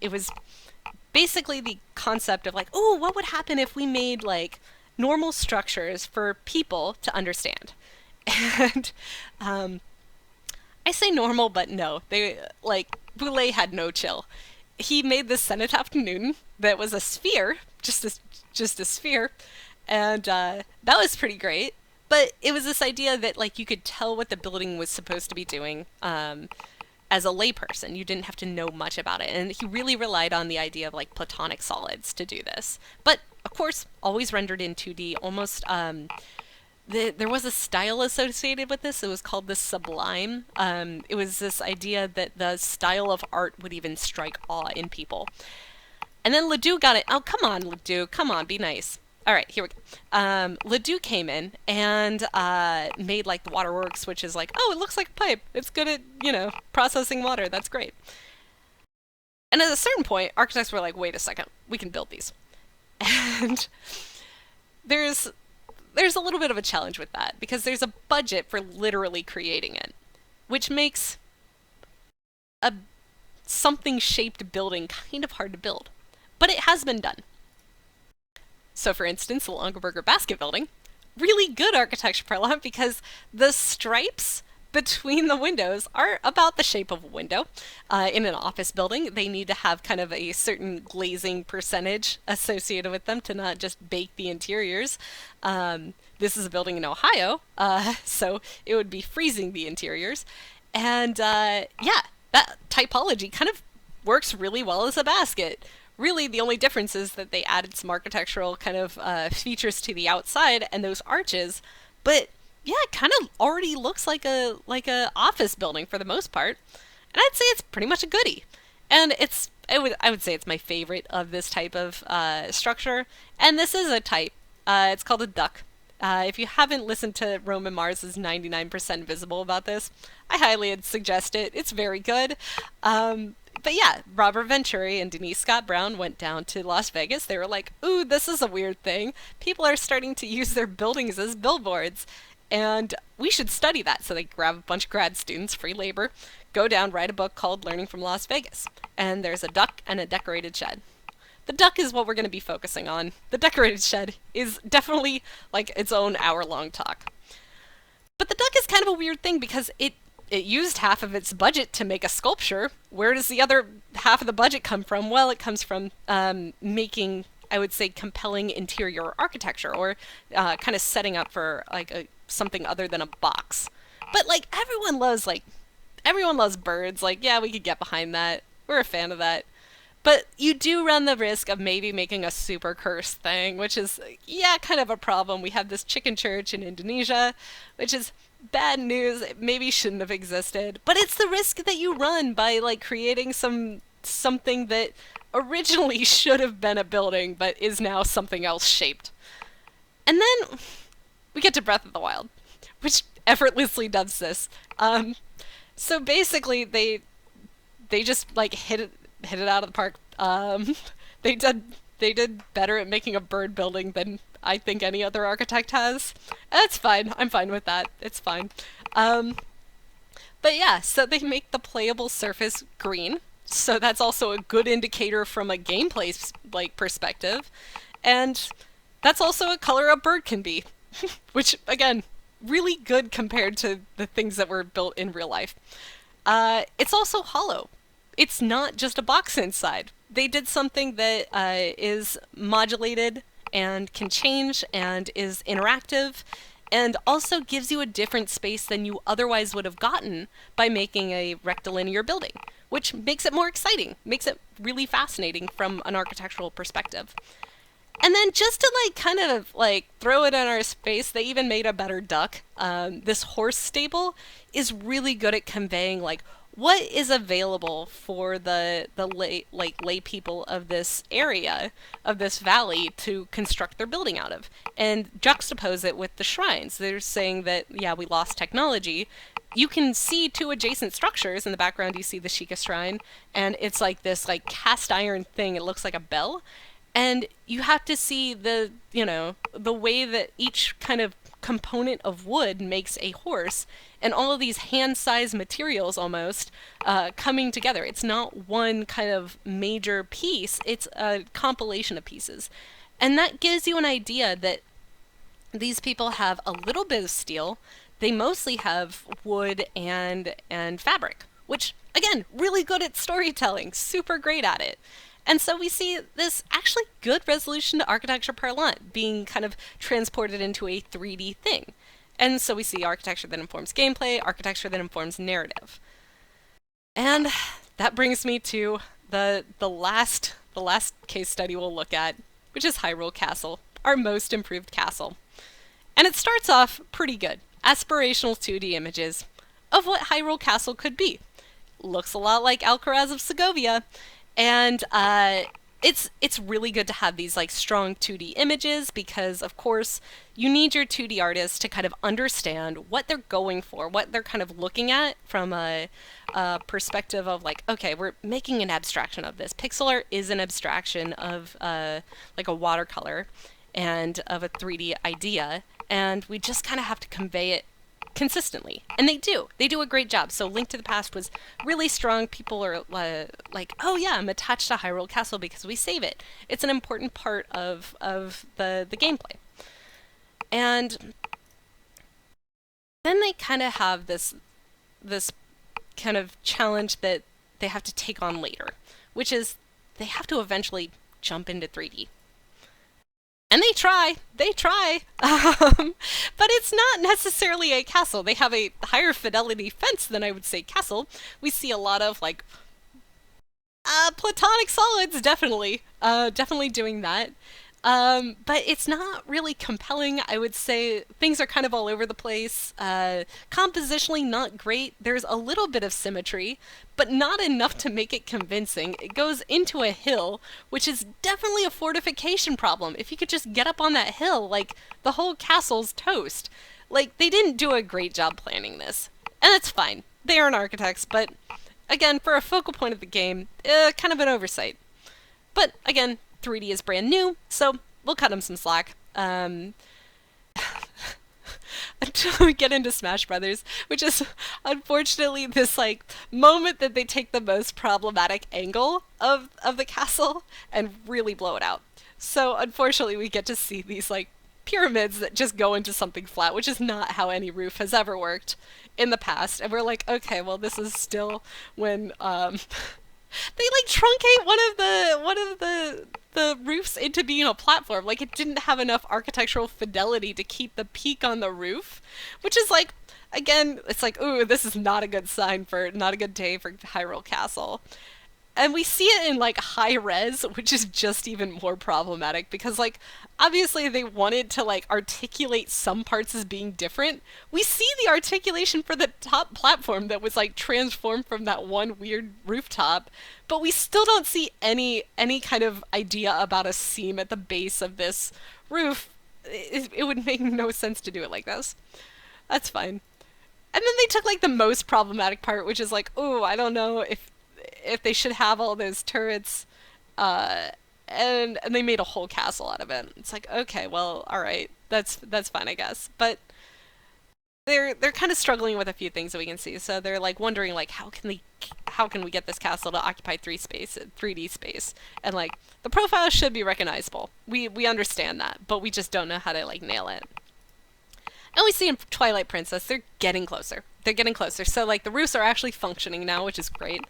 it was basically the concept of like, oh, what would happen if we made like normal structures for people to understand? And I say normal, but no, they like Boulay had no chill. He made this cenotaph to Newton that was a sphere, just a sphere, and that was pretty great. But it was this idea that like you could tell what the building was supposed to be doing, as a layperson. You didn't have to know much about it, and he really relied on the idea of like platonic solids to do this. But of course, always rendered in 2D, almost. There was a style associated with this. It was called the sublime. It was this idea that the style of art would even strike awe in people. And then Ledoux got it. Oh, come on, Ledoux. Come on, be nice. All right, here we go. Ledoux came in and made like the waterworks, which is like, oh, it looks like a pipe. It's good at, processing water. That's great. And at a certain point, architects were like, wait a second, we can build these. And there's a little bit of a challenge with that because there's a budget for literally creating it, which makes a something shaped building kind of hard to build. But it has been done. So for instance, the Longaberger Basket Building, really good architecture parallel because the stripes between the windows are about the shape of a window. In an office building, they need to have kind of a certain glazing percentage associated with them to not just bake the interiors. This is a building in Ohio, so it would be freezing the interiors. And yeah, that typology kind of works really well as a basket. Really, the only difference is that they added some architectural kind of features to the outside and those arches, but yeah, it kind of already looks like a office building for the most part, and I'd say it's pretty much a goodie. And I would say it's my favorite of this type of structure, and this is a type. It's called a duck. If you haven't listened to Roman Mars is 99% visible about this, I highly suggest it. It's very good. But yeah, Robert Venturi and Denise Scott Brown went down to Las Vegas. They were like, ooh, this is a weird thing. People are starting to use their buildings as billboards, and we should study that. So they grab a bunch of grad students, free labor, go down, write a book called Learning from Las Vegas. And there's a duck and a decorated shed. The duck is what we're going to be focusing on. The decorated shed is definitely like its own hour-long talk. But the duck is kind of a weird thing because it used half of its budget to make a sculpture. Where does the other half of the budget come from? Well, it comes from making, I would say, compelling interior architecture, or kind of setting up for like something other than a box. But like everyone loves birds. Like, yeah, we could get behind that. We're a fan of that. But you do run the risk of maybe making a super cursed thing, which is, yeah, kind of a problem. We have this chicken church in Indonesia, which is bad news. It maybe shouldn't have existed. But it's the risk that you run by like creating something that originally should have been a building but is now something else shaped. And then we get to Breath of the Wild, which effortlessly does this. So basically they just like hit it out of the park. They did better at making a bird building than I think any other architect has. That's fine. I'm fine with that. It's fine. But yeah, so they make the playable surface green. So that's also a good indicator from a gameplay perspective. And that's also a color a bird can be, which again, really good compared to the things that were built in real life. It's also hollow. It's not just a box inside. They did something that is modulated and can change and is interactive and also gives you a different space than you otherwise would have gotten by making a rectilinear building, which makes it more exciting, makes it really fascinating from an architectural perspective. And then just to like kind of like throw it in our space, they even made a better duck. This horse stable is really good at conveying like what is available for the lay people of this area of this valley to construct their building out of, and juxtapose it with the shrines. They're saying that yeah, we lost technology. You can see two adjacent structures in the background. You see the Sheikah shrine, and it's like this like cast iron thing. It looks like a bell, and you have to see the way that each kind of component of wood makes a horse, and all of these hand-sized materials almost coming together. It's not one kind of major piece, it's a compilation of pieces, and that gives you an idea that these people have a little bit of steel. They mostly have wood and fabric, which again, really good at storytelling, super great at it. And so we see this actually good resolution to architecture parlante being kind of transported into a 3D thing. And so we see architecture that informs gameplay, architecture that informs narrative. And that brings me to the last case study we'll look at, which is Hyrule Castle, our most improved castle. And it starts off pretty good. Aspirational 2D images of what Hyrule Castle could be. Looks a lot like Alcaraz of Segovia, and it's really good to have these like strong 2D images because of course you need your 2D artists to kind of understand what they're going for, what they're kind of looking at from a perspective of like, okay, we're making an abstraction of this. Pixel art is an abstraction of like a watercolor and of a 3D idea, and we just kind of have to convey it consistently. And they do. They do a great job. So Link to the Past was really strong. People are like, oh yeah, I'm attached to Hyrule Castle because we save it. It's an important part of the gameplay. And then they kind of have this kind of challenge that they have to take on later, which is they have to eventually jump into 3D. And they try, but it's not necessarily a castle. They have a higher fidelity fence than I would say castle. We see a lot of like platonic solids, definitely doing that. But it's not really compelling. I would say things are kind of all over the place. Compositionally, not great. There's a little bit of symmetry, but not enough to make it convincing. It goes into a hill, which is definitely a fortification problem. If you could just get up on that hill, like, the whole castle's toast. Like, they didn't do a great job planning this. And it's fine. They aren't architects, but again, for a focal point of the game, kind of an oversight. But again, 3D is brand new, so we'll cut them some slack. Until we get into Smash Brothers, which is unfortunately this like moment that they take the most problematic angle of the castle and really blow it out. So unfortunately we get to see these like pyramids that just go into something flat, which is not how any roof has ever worked in the past. And we're like, okay, well this is still when they like truncate one of the roofs into being a platform. Like, it didn't have enough architectural fidelity to keep the peak on the roof, which is like, again, it's like, ooh, this is not a good sign for, not a good day for Hyrule Castle. And we see it in like high res, which is just even more problematic because like obviously they wanted to like articulate some parts as being different. We see the articulation for the top platform that was like transformed from that one weird rooftop, but we still don't see any kind of idea about a seam at the base of this roof. It would make no sense to do it like this. That's fine. And then they took like the most problematic part, which is like, oh, I don't know if they should have all those turrets, and they made a whole castle out of it. It's like, okay, well, all right, that's fine, I guess. But they're kind of struggling with a few things that we can see. So they're like wondering like how can we get this castle to occupy 3D space, and like the profile should be recognizable. We understand that, but we just don't know how to like nail it. And we see in Twilight Princess, they're getting closer. They're getting closer. So, like, the roofs are actually functioning now, which is great.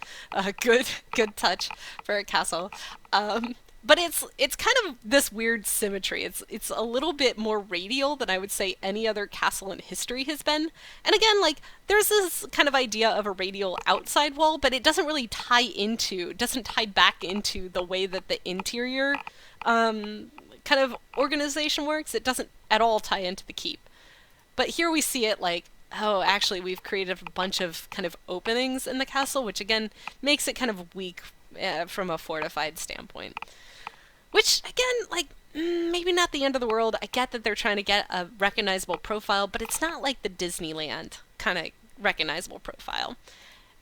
Good touch for a castle. But it's kind of this weird symmetry. It's a little bit more radial than I would say any other castle in history has been. And again, like, there's this kind of idea of a radial outside wall, but it doesn't really doesn't tie back into the way that the interior kind of organization works, it doesn't at all tie into the keep. But here we see it like, oh, actually, we've created a bunch of kind of openings in the castle, which again makes it kind of weak from a fortified standpoint. Which, again, like, maybe not the end of the world. I get that they're trying to get a recognizable profile, but it's not like the Disneyland kind of recognizable profile.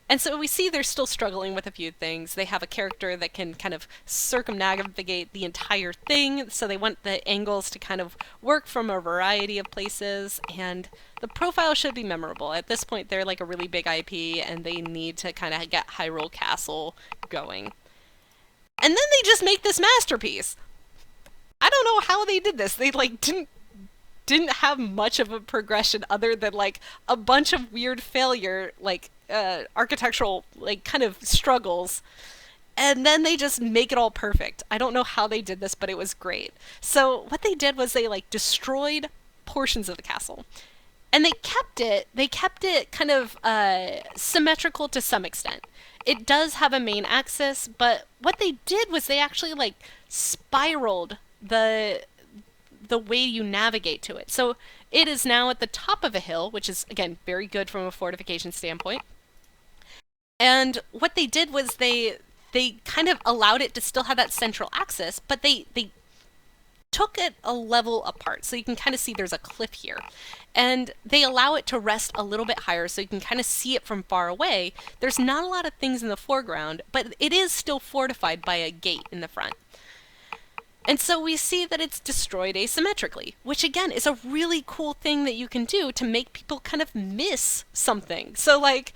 And so we see they're still struggling with a few things. They have a character that can kind of circumnavigate the entire thing, so they want the angles to kind of work from a variety of places, and the profile should be memorable. At this point, they're like a really big IP, and they need to kind of get Hyrule Castle going. And then they just make this masterpiece. I don't know how they did this. They like didn't have much of a progression other than like a bunch of weird failure, like architectural like kind of struggles, and then they just make it all perfect. I don't know how they did this, but it was great. So what they did was they like destroyed portions of the castle, and they kept it kind of symmetrical to some extent. It does have a main axis, but what they did was they actually like spiraled the way you navigate to it. So it is now at the top of a hill, which is again very good from a fortification standpoint. And what they did was they kind of allowed it to still have that central axis, but they took it a level apart. So you can kind of see there's a cliff here. And they allow it to rest a little bit higher so you can kind of see it from far away. There's not a lot of things in the foreground, but it is still fortified by a gate in the front. And so we see that it's destroyed asymmetrically, which again is a really cool thing that you can do to make people kind of miss something. So like,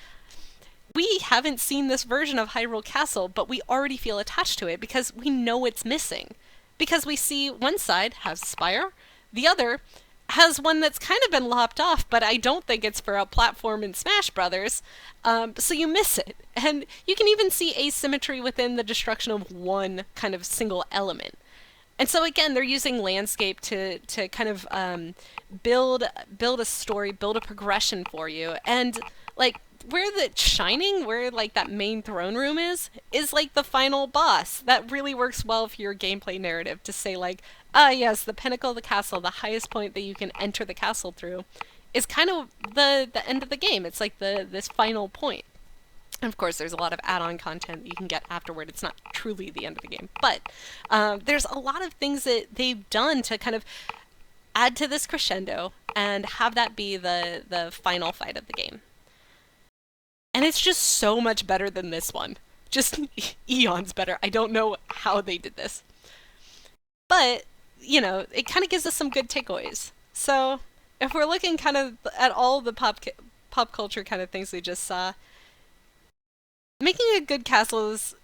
we haven't seen this version of Hyrule Castle, but we already feel attached to it because we know it's missing. Because we see one side has Spire, the other has one that's kind of been lopped off, but I don't think it's for a platform in Smash Brothers, so you miss it. And you can even see asymmetry within the destruction of one kind of single element. And so again, they're using landscape to kind of build a story, build a progression for you. And like where the Shining, where like that main throne room is like the final boss. That really works well for your gameplay narrative to say like, ah yes, the pinnacle of the castle, the highest point that you can enter the castle through, is kind of the end of the game. It's like this final point. And of course, there's a lot of add-on content that you can get afterward. It's not truly the end of the game. But there's a lot of things that they've done to kind of add to this crescendo and have that be the final fight of the game. And it's just so much better than this one. Just eons better. I don't know how they did this. But, you know, it kind of gives us some good takeaways. So, if we're looking kind of at all the pop culture kind of things we just saw, making a good castle is,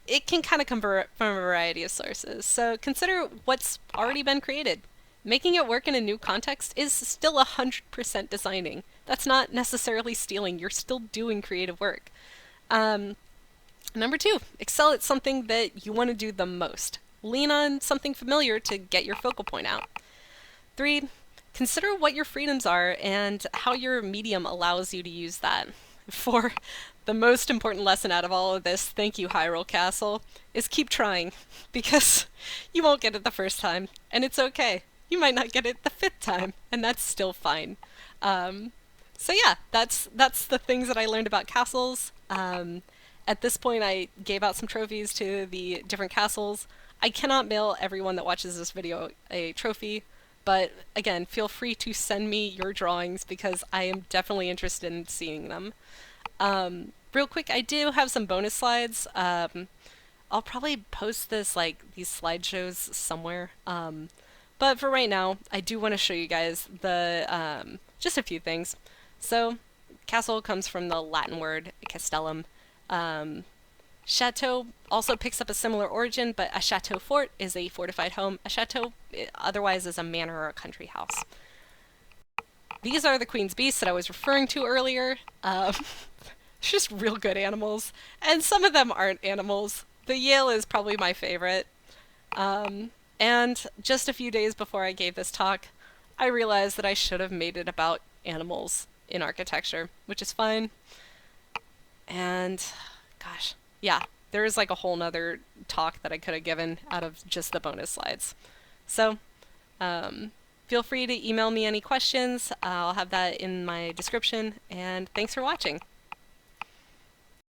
it can kind of come from a variety of sources. So consider what's already been created. Making it work in a new context is still 100% designing. That's not necessarily stealing. You're still doing creative work. Number 2, excel at something that you want to do the most. Lean on something familiar to get your focal point out. 3, consider what your freedoms are and how your medium allows you to use that. 4, the most important lesson out of all of this, thank you Hyrule Castle, is keep trying, because you won't get it the first time, and it's okay. You might not get it the 5th time, and that's still fine. So yeah, that's the things that I learned about castles. At this point, I gave out some trophies to the different castles. I cannot mail everyone that watches this video a trophy, but again, feel free to send me your drawings because I am definitely interested in seeing them. Real quick, I do have some bonus slides. I'll probably post this, like, these slideshows somewhere. But for right now, I do want to show you guys the, just a few things. So, castle comes from the Latin word castellum. Chateau also picks up a similar origin, but a chateau fort is a fortified home. A chateau otherwise is a manor or a country house. These are the Queen's Beasts that I was referring to earlier. Just real good animals. And some of them aren't animals. The Yale is probably my favorite. And just a few days before I gave this talk, I realized that I should have made it about animals in architecture, which is fine. And gosh, yeah, there is like a whole nother talk that I could have given out of just the bonus slides. So um, feel free to email me any questions. I'll have that in my description. And thanks for watching.